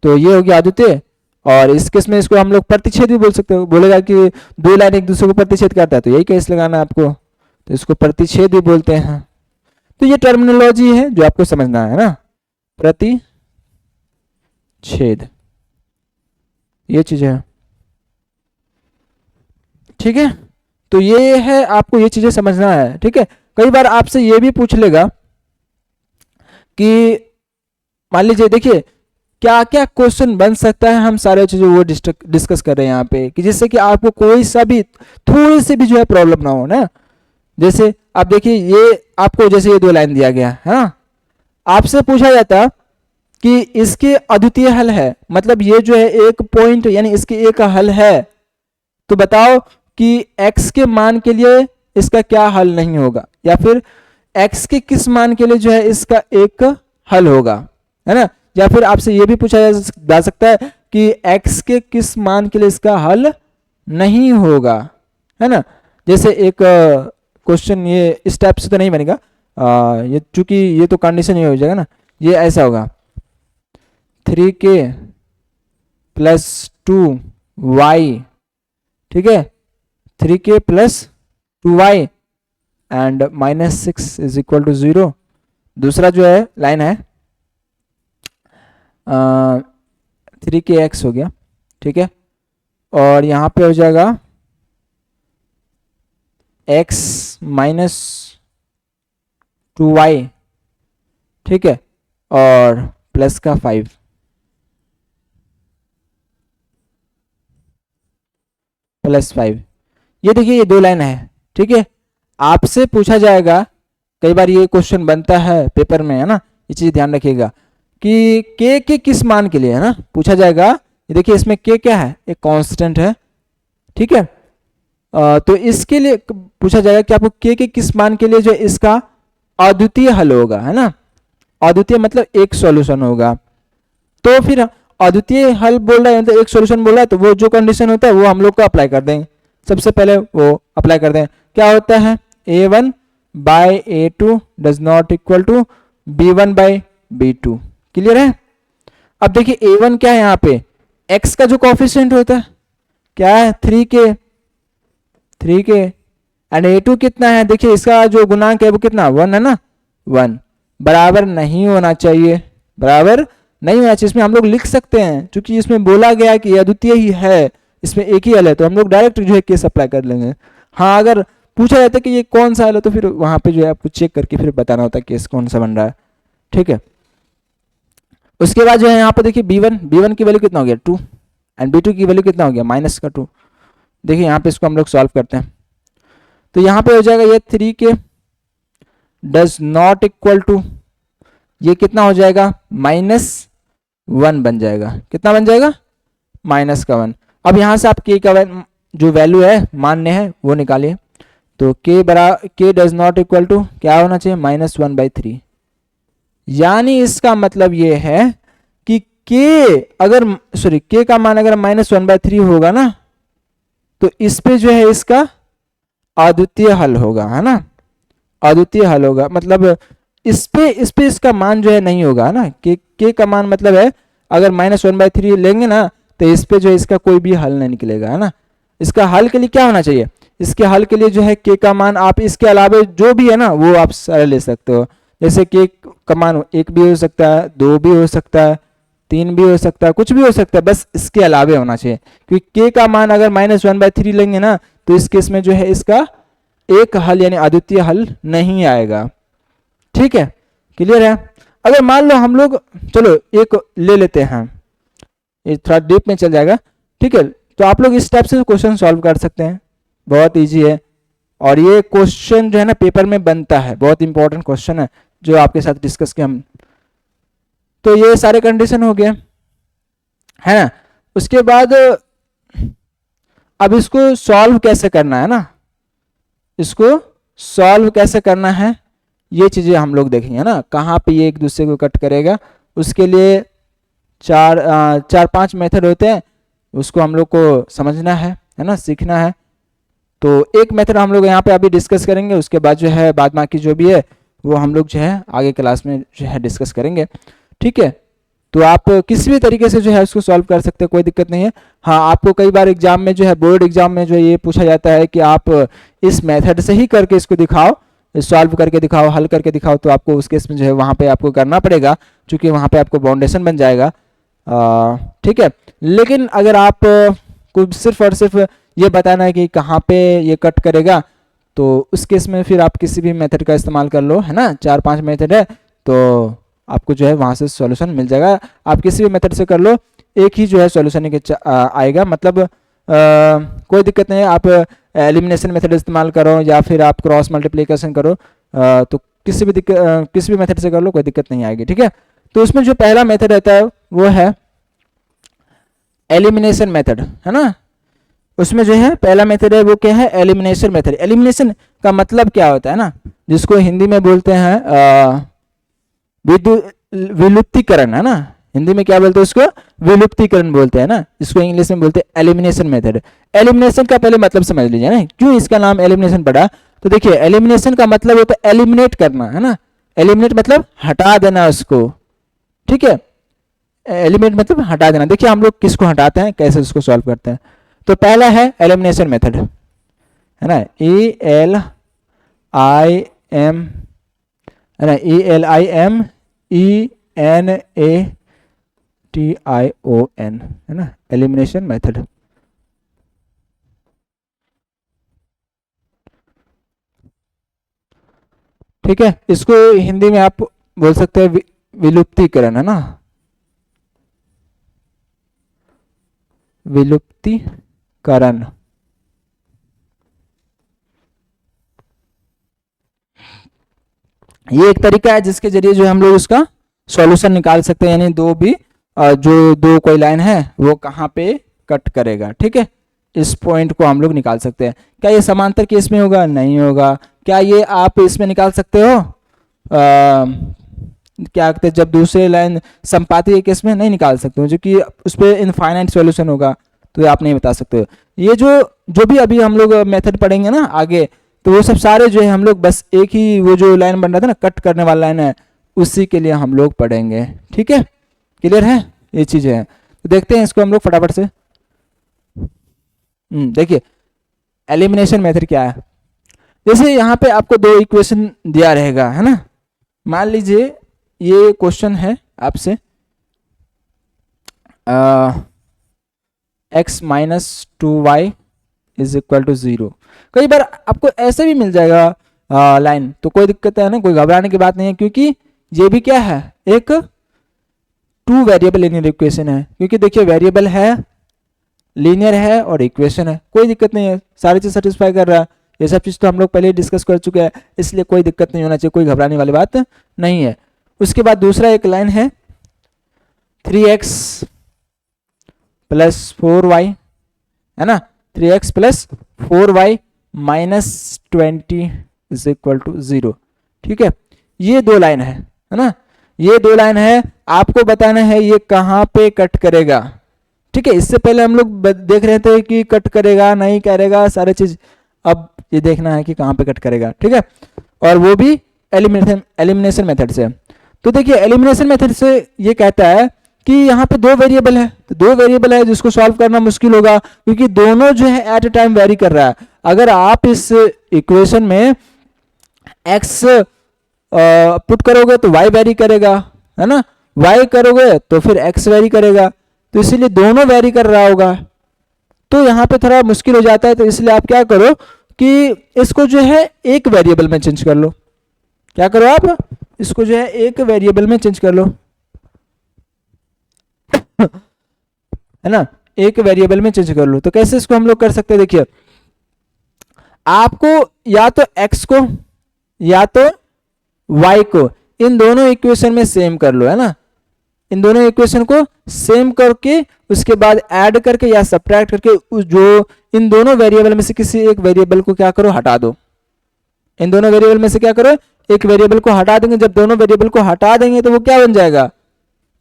तो ये हो गया अद्वितीय, और इस केस में इसको हम लोग प्रतिच्छेद भी बोल सकते हो, बोलेगा कि दो लाइन एक दूसरे को प्रतिच्छेद करता है, तो यही केस लगाना है आपको, तो इसको प्रतिच्छेद भी बोलते हैं। तो ये टर्मिनोलॉजी है जो आपको समझना है ना, प्रतिच्छेद, ये चीज़ है, ठीक है। तो ये है, आपको ये चीज़ें समझना है, ठीक है। कई बार आपसे ये भी पूछ लेगा कि मान लीजिए, देखिए क्या क्या क्वेश्चन बन सकता है, हम सारे चीज़ें वो डिस्कस कर रहे हैं यहाँ पे, कि जिससे कि आपको कोई सा भी थोड़ी सी भी जो है प्रॉब्लम ना हो ना। जैसे आप देखिए, ये आपको जैसे ये 2 लाइन दिया गया है ना, आपसे पूछा जाता कि इसके अद्वितीय हल है, मतलब ये जो है एक पॉइंट यानी इसके एक हल है, तो बताओ कि x के मान के लिए इसका क्या हल नहीं होगा, या फिर x के किस मान के लिए जो है इसका एक हल होगा, है ना। या फिर आपसे यह भी पूछा जा सकता है कि x के किस मान के लिए इसका हल नहीं होगा, है ना। जैसे एक क्वेश्चन ये इस टाइप से तो नहीं बनेगा, ये चूंकि ये तो कंडीशन ही हो जाएगा ना, ये ऐसा होगा 3k प्लस 2y, ठीक है, 3k plus 2y and -6 is equal to 0। दूसरा जो है लाइन है 3kx हो गया, ठीक है, और यहाँ पे हो जाएगा x माइनस 2y, ठीक है, और प्लस का 5, प्लस 5। ये देखिए ये 2 लाइन है, ठीक है। आपसे पूछा जाएगा, कई बार ये क्वेश्चन बनता है पेपर में, है ना, ये चीज़ ध्यान रखिएगा कि k के किस मान के लिए, है ना, पूछा जाएगा। ये देखिए इसमें k क्या है, एक कांस्टेंट है, ठीक है। तो इसके लिए पूछा जाएगा कि आपको k के किस मान के लिए जो इसका अद्वितीय हल होगा, है ना। अद्वितीय मतलब एक सॉल्यूशन होगा। तो फिर अद्वितीय हल बोल रहा है, मतलब एक सॉल्यूशन बोल रहा है, तो वो जो कंडीशन होता है वो हम लोग को अप्लाई कर देंगे। सबसे पहले वो अप्लाई कर दें, क्या होता है, a1 by a2 does not equal to b1 by b2। Clear है। अब देखिए a1 क्या है, यहाँ पे x का जो कोफिशिएंट होता है क्या है 3k एंड a2 कितना है, देखिए इसका जो गुणांक है वो कितना 1 है ना, 1 बराबर नहीं होना चाहिए, बराबर नहीं होना चाहिए। इसमें हम लोग लिख सकते हैं, क्योंकि इसमें बोला गया कि अद्वितीय ही है, इसमें एक ही हल है, तो हम लोग डायरेक्ट जो है केस अप्लाई कर लेंगे। हाँ, अगर पूछा जाता है कि ये कौन सा हल है, तो फिर वहां पे जो है आपको चेक करके फिर बताना होता है केस कौन सा बन रहा है, ठीक है। उसके बाद जो है यहाँ पे देखिए b1 की वैल्यू कितना हो गया 2 एंड b2 की वैल्यू कितना हो गया -2। देखिए यहाँ पे इसको हम लोग सॉल्व करते हैं, तो यहाँ पे हो जाएगा ये 3k does not equal to, ये कितना हो जाएगा -1 बन जाएगा, कितना बन जाएगा -1। अब यहाँ से आप k का जो वैल्यू है मान्य है वो निकालिए, तो k does not equal to क्या होना चाहिए -1/3। यानी इसका मतलब ये है कि k का मान अगर -1/3 होगा ना, तो इस पे जो है इसका अद्वितीय हल होगा, है ना, अद्वितीय हल होगा। मतलब इस पे इसका मान जो है नहीं होगा, है ना। k का मान मतलब है अगर -1/3 लेंगे ना, तो इस पे जो है इसका कोई भी हल नहीं निकलेगा, है ना। इसका हल के लिए क्या होना चाहिए, इसके हल के लिए जो है k का मान आप इसके अलावे जो भी है ना वो आप सारे ले सकते हो। जैसे k का मान 1 भी हो सकता है, 2 भी हो सकता है, 3 भी हो सकता है, कुछ भी हो सकता है, बस इसके अलावे होना चाहिए। क्योंकि k का मान अगर -1/3 लेंगे ना, तो इस केस में जो है इसका एक हल यानी अद्वितीय हल नहीं आएगा, ठीक है। क्लियर है। अगर मान लो हम लोग, चलो एक ले लेते हैं, ये थोड़ा डीप में चल जाएगा, ठीक है। तो आप लोग इस टाइप से क्वेश्चन सॉल्व कर सकते हैं, बहुत इजी है, और ये क्वेश्चन जो है ना पेपर में बनता है, बहुत इंपॉर्टेंट क्वेश्चन है जो आपके साथ डिस्कस किया हम। तो ये सारे कंडीशन हो गए, है ना। उसके बाद अब इसको सॉल्व कैसे करना है ना, इसको सॉल्व कैसे करना है ये चीजें हम लोग देखेंगे, है ना। कहाँ पे ये एक दूसरे को कट करेगा, उसके लिए 4-5 मेथड होते हैं, उसको हम लोग को समझना है ना, सीखना है। तो एक मेथड हम लोग यहाँ पे अभी डिस्कस करेंगे, उसके बाद जो है बाद बाकी जो भी है वो हम लोग जो है आगे क्लास में जो है डिस्कस करेंगे, ठीक है। तो आप किसी भी तरीके से जो है उसको सॉल्व कर सकते हैं, कोई दिक्कत नहीं है। हाँ, आपको कई बार एग्जाम में जो है बोर्ड एग्जाम में जो है ये पूछा जाता है कि आप इस मेथड से ही करके इसको दिखाओ, सॉल्व करके दिखाओ, हल करके दिखाओ, तो आपको उस केस में जो है वहाँ पे आपको करना पड़ेगा, क्योंकि वहाँ पे आपको बाउंडेशन बन जाएगा, ठीक है। लेकिन अगर आप को सिर्फ और सिर्फ ये बताना है कि कहाँ पे ये कट करेगा, तो उस केस में फिर आप किसी भी मेथड का इस्तेमाल कर लो, है ना। 4-5 मेथड है, तो आपको जो है वहाँ से सॉल्यूशन मिल जाएगा। आप किसी भी मेथड से कर लो, एक ही जो है सॉल्यूशन आएगा, मतलब कोई दिक्कत नहीं है। आप एलिमिनेशन मेथड इस्तेमाल करो या फिर आप क्रॉस मल्टीप्लिकेशन करो, तो किसी भी मेथड से कर लो, कोई दिक्कत नहीं आएगी, ठीक है। तो उसमें जो पहला मेथड रहता है वो है एलिमिनेशन मेथड, है ना। उसमें जो है पहला मेथड है वो क्या है, एलिमिनेशन मेथड। एलिमिनेशन का मतलब क्या होता है ना, जिसको हिंदी में बोलते हैं विलुप्तीकरण, है ना। हिंदी में क्या बोलते हैं उसको, विलुप्तीकरण बोलते हैं ना। इसको इंग्लिश में बोलते हैं एलिमिनेशन मेथड। एलिमिनेशन का पहले मतलब समझ लीजिए ना, क्यों इसका नाम एलिमिनेशन पड़ा। तो देखिए, एलिमिनेशन का मतलब होता है एलिमिनेट करना, है ना। एलिमिनेट मतलब हटा देना उसको, ठीक है। एलिमिनेट मतलब हटा देना। देखिए हम लोग किसको हटाते हैं, कैसे उसको सॉल्व करते हैं। तो पहला है एलिमिनेशन मेथड, है ना, ELIM, है ना, ELIMENATION, है ना, एलिमिनेशन मेथड। ठीक है, इसको हिंदी में आप बोल सकते हैं विलुप्तीकरण, है ना, विलुप्तीकरण। ये एक तरीका है जिसके जरिए जो हम लोग उसका सॉल्यूशन निकाल सकते हैं, यानी जो दो कोई लाइन है वो कहाँ पे कट करेगा, ठीक है। इस पॉइंट को हम लोग निकाल सकते हैं। क्या ये समांतर केस में होगा, नहीं होगा। क्या ये आप इसमें निकाल सकते हो, क्या कहते हैं, जब दूसरे लाइन संपाती केस में नहीं निकाल सकते हो, जो कि उस पर इनफाइनाइट सॉल्यूशन होगा, तो आप नहीं बता सकते हो। ये जो भी अभी हम लोग मेथड पढ़ेंगे ना आगे, तो वो सब सारे जो है हम लोग बस एक ही वो जो लाइन बन रहा था ना, कट करने वाला लाइन है, उसी के लिए हम लोग पढ़ेंगे, ठीक है। क्लियर है, ये चीजें हैं। तो देखते हैं इसको हम लोग फटाफट से। देखिए एलिमिनेशन मेथड क्या है। जैसे यहाँ पे आपको दो इक्वेशन दिया रहेगा, है ना। मान लीजिए ये क्वेश्चन है आपसे x-2y इज इक्वल टू 0। कई बार आपको ऐसे भी मिल जाएगा लाइन, तो कोई दिक्कत है ना, कोई घबराने की बात नहीं है, क्योंकि ये भी क्या है, एक 2 वेरिएबल लीनियर इक्वेशन है। क्योंकि देखिए वेरिएबल है, लीनियर है और इक्वेशन है, कोई दिक्कत नहीं है, सारी चीज सेटिस्फाई कर रहा है। ये सब चीज तो हम लोग पहले ही डिस्कस कर चुके हैं, इसलिए कोई दिक्कत नहीं होना चाहिए, कोई घबराने वाली बात नहीं है। उसके बाद दूसरा एक लाइन है 3x प्लस 4y, है ना, 3x plus 4y minus 20 is equal to 0, ठीक है। ये दो लाइन है ना, ये दो लाइन है, आपको बताना है ये कहाँ पे कट करेगा, ठीक है। इससे पहले हम लोग देख रहे थे कि कट करेगा नहीं करेगा सारी चीज, अब ये देखना है कि कहाँ पे कट करेगा, ठीक है। और वो भी एलिमिनेशन मेथड से। तो देखिए एलिमिनेशन मेथड से ये कहता है कि यहाँ पे दो वेरिएबल है, तो दो वेरिएबल है जिसको सॉल्व करना मुश्किल होगा, क्योंकि दोनों जो है एट ए टाइम वेरी कर रहा है। अगर आप इस इक्वेशन में x पुट करोगे तो y वेरी करेगा, है ना, y करोगे तो फिर x वेरी करेगा, तो इसीलिए दोनों वेरी कर रहा होगा, तो यहाँ पे थोड़ा मुश्किल हो जाता है। तो इसलिए आप क्या करो कि इसको जो है एक वेरिएबल में चेंज कर लो। क्या करो आप, इसको जो है एक वेरिएबल में चेंज कर लो, है ना, एक वेरिएबल में चेंज कर लो। तो कैसे इसको हम लोग कर सकते हैं, देखिए आपको या तो x को या तो y को इन दोनों इक्वेशन में सेम कर लो, है ना। इन दोनों इक्वेशन को सेम करके उसके बाद ऐड करके या सब्ट्रैक्ट करके जो इन दोनों वेरिएबल में से किसी एक वेरिएबल को क्या करो, हटा दो। इन दोनों वेरिएबल में से क्या करो, एक वेरिएबल को हटा देंगे। जब दोनों वेरिएबल को हटा देंगे तो वो क्या बन जाएगा,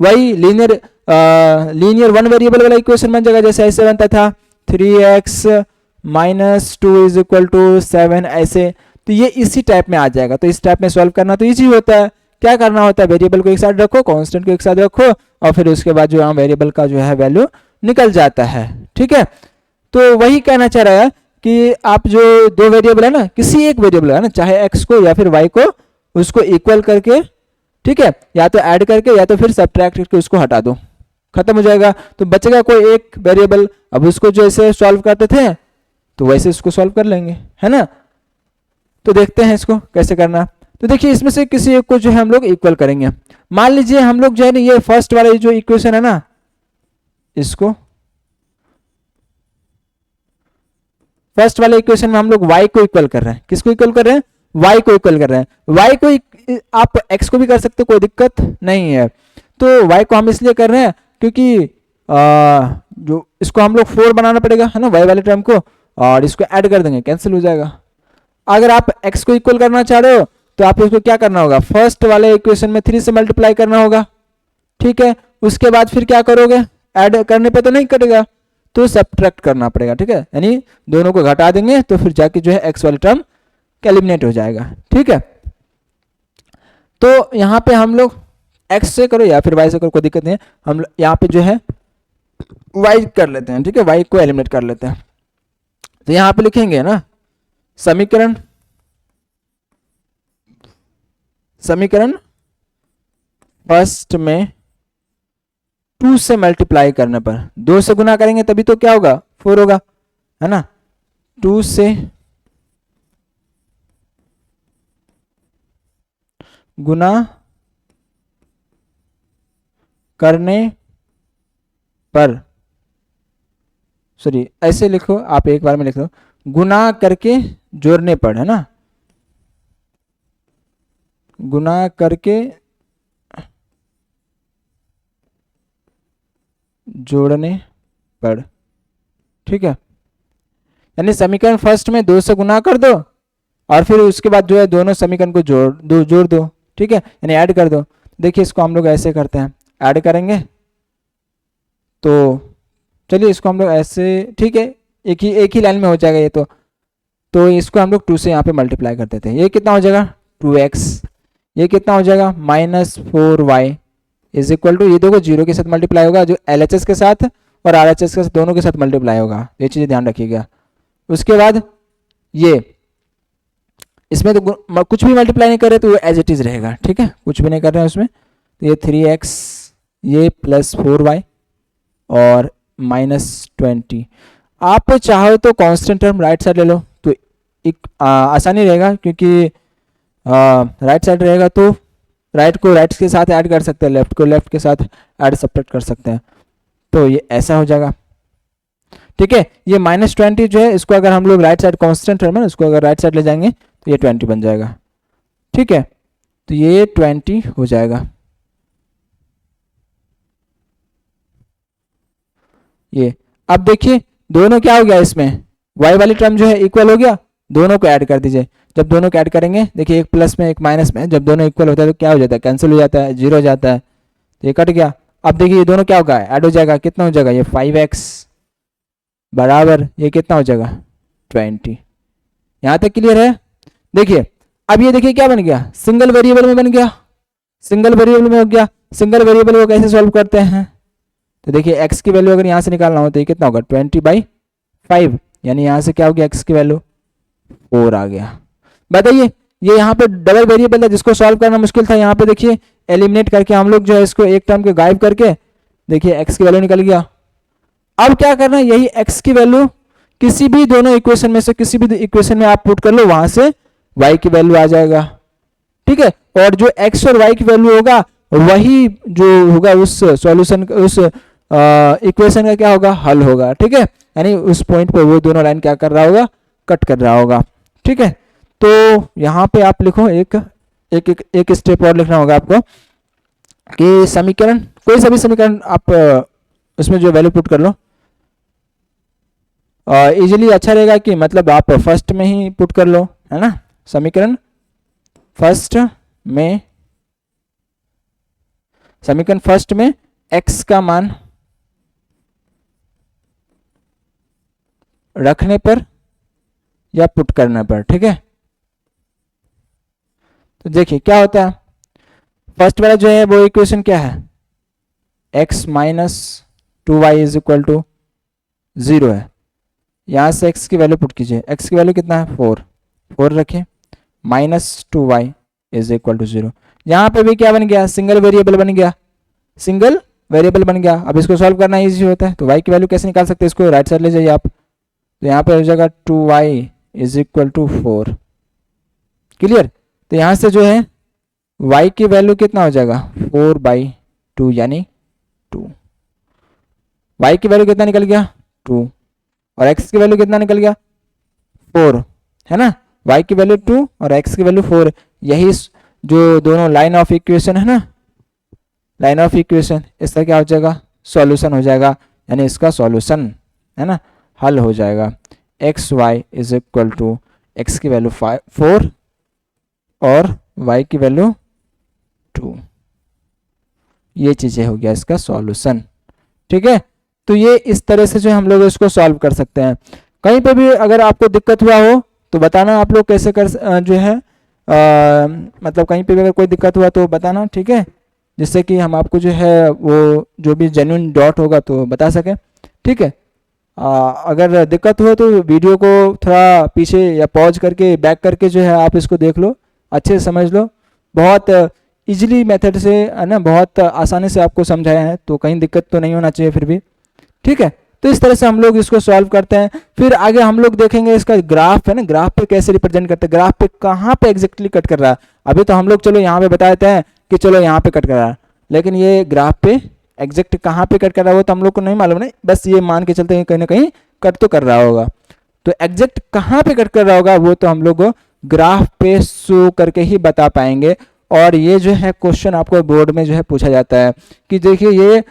वही लीनियर वन वेरिएबल वाला इक्वेशन बन जाएगा। जैसे ऐसे बनता था 3x minus 2 is equal to 7, ऐसे। तो ये इसी टाइप में आ जाएगा। तो इस टाइप में सॉल्व करना तो इजी होता है। क्या करना होता है, वेरिएबल को एक साथ रखो, कांस्टेंट को एक साथ रखो, और फिर उसके बाद जो वेरिएबल का जो है वैल्यू निकल जाता है, ठीक है। तो वही कहना चाह रहा है कि आप जो दो वेरिएबल है ना, किसी एक वेरिएबल है ना, चाहे x को या फिर y को, उसको इक्वल करके, ठीक है, या तो ऐड करके या तो फिर सब्ट्रैक्ट करके उसको हटा दो, खत्म हो जाएगा। तो बचेगा कोई एक वेरिएबल। अब उसको जैसे सॉल्व करते थे तो वैसे इसको सॉल्व कर लेंगे, है ना। तो देखते हैं इसको कैसे करना। तो देखिए इसमें से किसी एक को जो है हम लोग इक्वल करेंगे। मान लीजिए हम लोग जो है ना ये फर्स्ट वाला जो इक्वेशन है ना, इसको फर्स्ट वाले इक्वेशन में हम लोग y को इक्वल कर रहे हैं। किसको इक्वल कर रहे हैं? y को इक्वल कर रहे हैं। y को आप x को भी कर सकते हो, कोई दिक्कत नहीं है। तो y को हम इसलिए कर रहे हैं क्योंकि जो इसको हम लोग 4 बनाना पड़ेगा, है ना, y वाले टर्म को, और इसको ऐड कर देंगे, कैंसिल हो जाएगा। अगर आप x को इक्वल करना चाह रहे हो तो आप इसको क्या करना होगा, फर्स्ट वाले इक्वेशन में 3 से मल्टीप्लाई करना होगा, ठीक है। उसके बाद फिर क्या करोगे, ऐड करने पे तो नहीं कटेगा, तो सब्ट्रैक्ट करना पड़ेगा, ठीक है। यानी दोनों को घटा देंगे तो फिर जाके जो है एक्स वाली टर्म एलिमिनेट हो जाएगा, ठीक है। तो यहाँ पे हम लोग एक्स से करो या फिर वाई से करो, कोई दिक्कत नहीं है। हम यहाँ पे जो है वाई कर लेते हैं, ठीक है, वाई को एलिमिनेट कर लेते हैं। तो यहाँ पे लिखेंगे ना समीकरण फर्स्ट में 2 से मल्टीप्लाई करने पर, 2 से गुना करेंगे तभी तो क्या होगा, 4 होगा, है ना। 2 से गुना करने पर, सॉरी ऐसे लिखो आप, एक बार में लिख लो, गुना करके जोड़ने पर, है ना, गुना करके जोड़ने पर, ठीक है। यानी समीकरण फर्स्ट में 2 से गुना कर दो और फिर उसके बाद जो है दोनों समीकरण को जोड़ दो, ठीक है, यानी ऐड कर दो। देखिए इसको हम लोग ऐसे करते हैं, ऐड करेंगे तो चलिए इसको हम लोग ऐसे, ठीक है, एक ही लाइन में हो जाएगा ये तो इसको हम लोग 2 से यहाँ पे मल्टीप्लाई कर देते हैं। ये कितना हो जाएगा 2x, ये कितना हो जाएगा -4y इज इक्वल टू, ये देखो 0 के साथ मल्टीप्लाई होगा, जो LHS के साथ और RHS के साथ दोनों के साथ मल्टीप्लाई होगा, ये चीज़ ध्यान रखिएगा। उसके बाद ये इसमें तो कुछ भी मल्टीप्लाई नहीं कर रहे तो वो एज इट इज रहेगा, ठीक है, कुछ भी नहीं कर रहे हैं उसमें। तो ये 3x, ये +4y और -20। आप चाहो तो कांस्टेंट टर्म राइट साइड ले लो तो एक आसानी रहेगा, क्योंकि राइट साइड रहेगा तो राइट को राइट के साथ ऐड कर सकते हैं, लेफ्ट को लेफ्ट के साथ ऐड सब्ट्रैक्ट कर सकते हैं। तो ये ऐसा हो जाएगा, ठीक है। ये -20 जो है इसको अगर हम लोग राइट साइड कांस्टेंट टर्म है इसको अगर राइट साइड ले जाएंगे तो ये 20 बन जाएगा, ठीक है। तो ये 20 हो जाएगा। ये अब देखिए दोनों क्या हो गया, इसमें y वाली टर्म जो है इक्वल हो गया, दोनों को ऐड कर दीजिए। जब दोनों को ऐड करेंगे देखिए एक प्लस में एक माइनस में, जब दोनों इक्वल होता है तो क्या हो जाता है, कैंसिल हो जाता है, 0 हो जाता है, तो ये कट गया। अब देखिए ये दोनों क्या होगा, ऐड हो जाएगा, कितना हो जाएगा, ये 5x बराबर ये कितना हो जाएगा 20। यहाँ तक क्लियर है। देखिए अब ये देखिए क्या बन गया, सिंगल वेरिएबल में बन गया, सिंगल वेरिएबल में हो गया। सिंगल वेरिएबल को कैसे सॉल्व करते हैं, तो देखिए x की वैल्यू अगर यहाँ से निकालना हो तो ये कितना होगा 20/5, यानी यहाँ से क्या हो गया x की वैल्यू 4 आ गया। बताइए ये यहाँ पे डबल वेरिएबल था जिसको सॉल्व करना मुश्किल था, यहाँ पे देखिए एलिमिनेट करके हम लोग जो है इसको एक टर्म के गायब करके देखिए x की वैल्यू निकल गया। अब क्या करना है, यही x की वैल्यू किसी भी दोनों इक्वेशन में से किसी भी इक्वेशन में आप पुट कर लो, वहां से y की वैल्यू आ जाएगा, ठीक है। और जो x और y की वैल्यू होगा वही जो होगा उस सॉल्यूशन उस इक्वेशन का क्या होगा, हल होगा, ठीक है। यानी उस पॉइंट पे वो दोनों लाइन क्या कर रहा होगा, कट कर रहा होगा, ठीक है। तो यहाँ पे आप लिखो एक स्टेप और लिखना होगा आपको कि समीकरण, कोई सा भी समीकरण आप उसमें जो वैल्यू पुट कर लो, इजीली अच्छा रहेगा कि मतलब आप फर्स्ट में ही पुट कर लो, है ना। समीकरण फर्स्ट में x का मान रखने पर या पुट करने पर, ठीक है। तो देखिए क्या होता है, फर्स्ट वाला जो है वो इक्वेशन क्या है, x - 2y = 0 है। यहां से x की वैल्यू पुट कीजिए, x की वैल्यू कितना है 4 रखें, -2y = 0। यहां पे भी क्या बन गया, सिंगल वेरिएबल बन गया, सिंगल वेरिएबल बन गया। अब इसको सॉल्व करना ईजी होता है। तो y की वैल्यू कैसे निकाल सकते हैं, इसको राइट साइड ले जाइए आप। तो यहाँ पे हो जाएगा 2y is equal to 4। Clear. तो यहाँ से जो है y की वैल्यू कितना हो जाएगा 4/2 यानी 2। y की वैल्यू कितना निकल गया 2 और x की वैल्यू कितना निकल गया 4 है ना। y की वैल्यू 2 और x की वैल्यू 4। यही जो दोनों लाइन ऑफ इक्वेशन है ना, लाइन ऑफ इक्वेशन, इसका क्या हो जाएगा सॉल्यूशन हो जाएगा, यानी इसका सॉल्यूशन है ना हल हो जाएगा। X y is equal to x की वैल्यू 4 और y की वैल्यू 2। ये चीज़ें हो गया इसका सॉल्यूशन। ठीक है। तो ये इस तरह से जो हम लोग इसको सॉल्व कर सकते हैं। कहीं पे भी अगर आपको दिक्कत हुआ हो तो बताना, आप लोग कैसे कर जो है मतलब कहीं पे भी अगर कोई दिक्कत हुआ तो बताना, ठीक है, जिससे कि हम आपको जो है वो जो भी जेन्युइन डॉट होगा तो बता सकें। ठीक है। अगर दिक्कत हो तो वीडियो को थोड़ा पीछे या पॉज करके बैक करके जो है आप इसको देख लो, अच्छे से समझ लो। बहुत इजीली मेथड से है ना, बहुत आसानी से आपको समझाया है, तो कहीं दिक्कत तो नहीं होना चाहिए फिर भी। ठीक है। तो इस तरह से हम लोग इसको सॉल्व करते हैं। फिर आगे हम लोग देखेंगे इसका ग्राफ है ना, ग्राफ पे कैसे रिप्रेजेंट करते हैं, ग्राफ पे कहाँ पे एग्जैक्टली कट कर रहा है। अभी तो हम लोग चलो यहाँ पे बता देते हैं कि चलो यहाँ पे कट कर रहा है, लेकिन ये ग्राफ पे एग्जैक्ट कहाँ पे कट कर रहा है वो तो हम लोग को नहीं मालूम है, बस ये मान के चलते हैं कहीं ना कहीं कट तो कर रहा होगा। तो एग्जैक्ट कहाँ पे कट कर रहा होगा वो तो हम लोग ग्राफ पे शो करके ही बता पाएंगे। और ये जो है क्वेश्चन आपको बोर्ड में जो है पूछा जाता है कि देखिए ये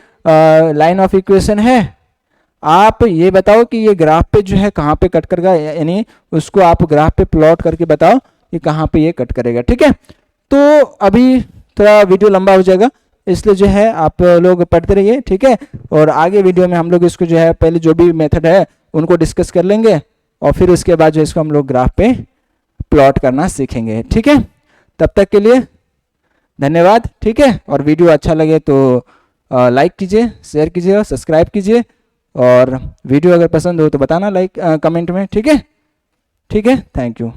लाइन ऑफ इक्वेशन है, आप ये बताओ कि ये ग्राफ पे जो है कहाँ पे कट करेगा, यानी उसको आप ग्राफ पे प्लॉट करके बताओ कि कहाँ पे ये कट करेगा। ठीक है। तो अभी थोड़ा वीडियो लंबा हो जाएगा, इसलिए जो है आप लोग पढ़ते रहिए। ठीक है। और आगे वीडियो में हम लोग इसको जो है पहले जो भी मेथड है उनको डिस्कस कर लेंगे और फिर उसके बाद जो इसको हम लोग ग्राफ पे प्लॉट करना सीखेंगे। ठीक है। तब तक के लिए धन्यवाद। ठीक है। और वीडियो अच्छा लगे तो लाइक कीजिए, शेयर कीजिए और सब्सक्राइब कीजिए। और वीडियो अगर पसंद हो तो बताना लाइक कमेंट में। ठीक है। ठीक है। Thank you.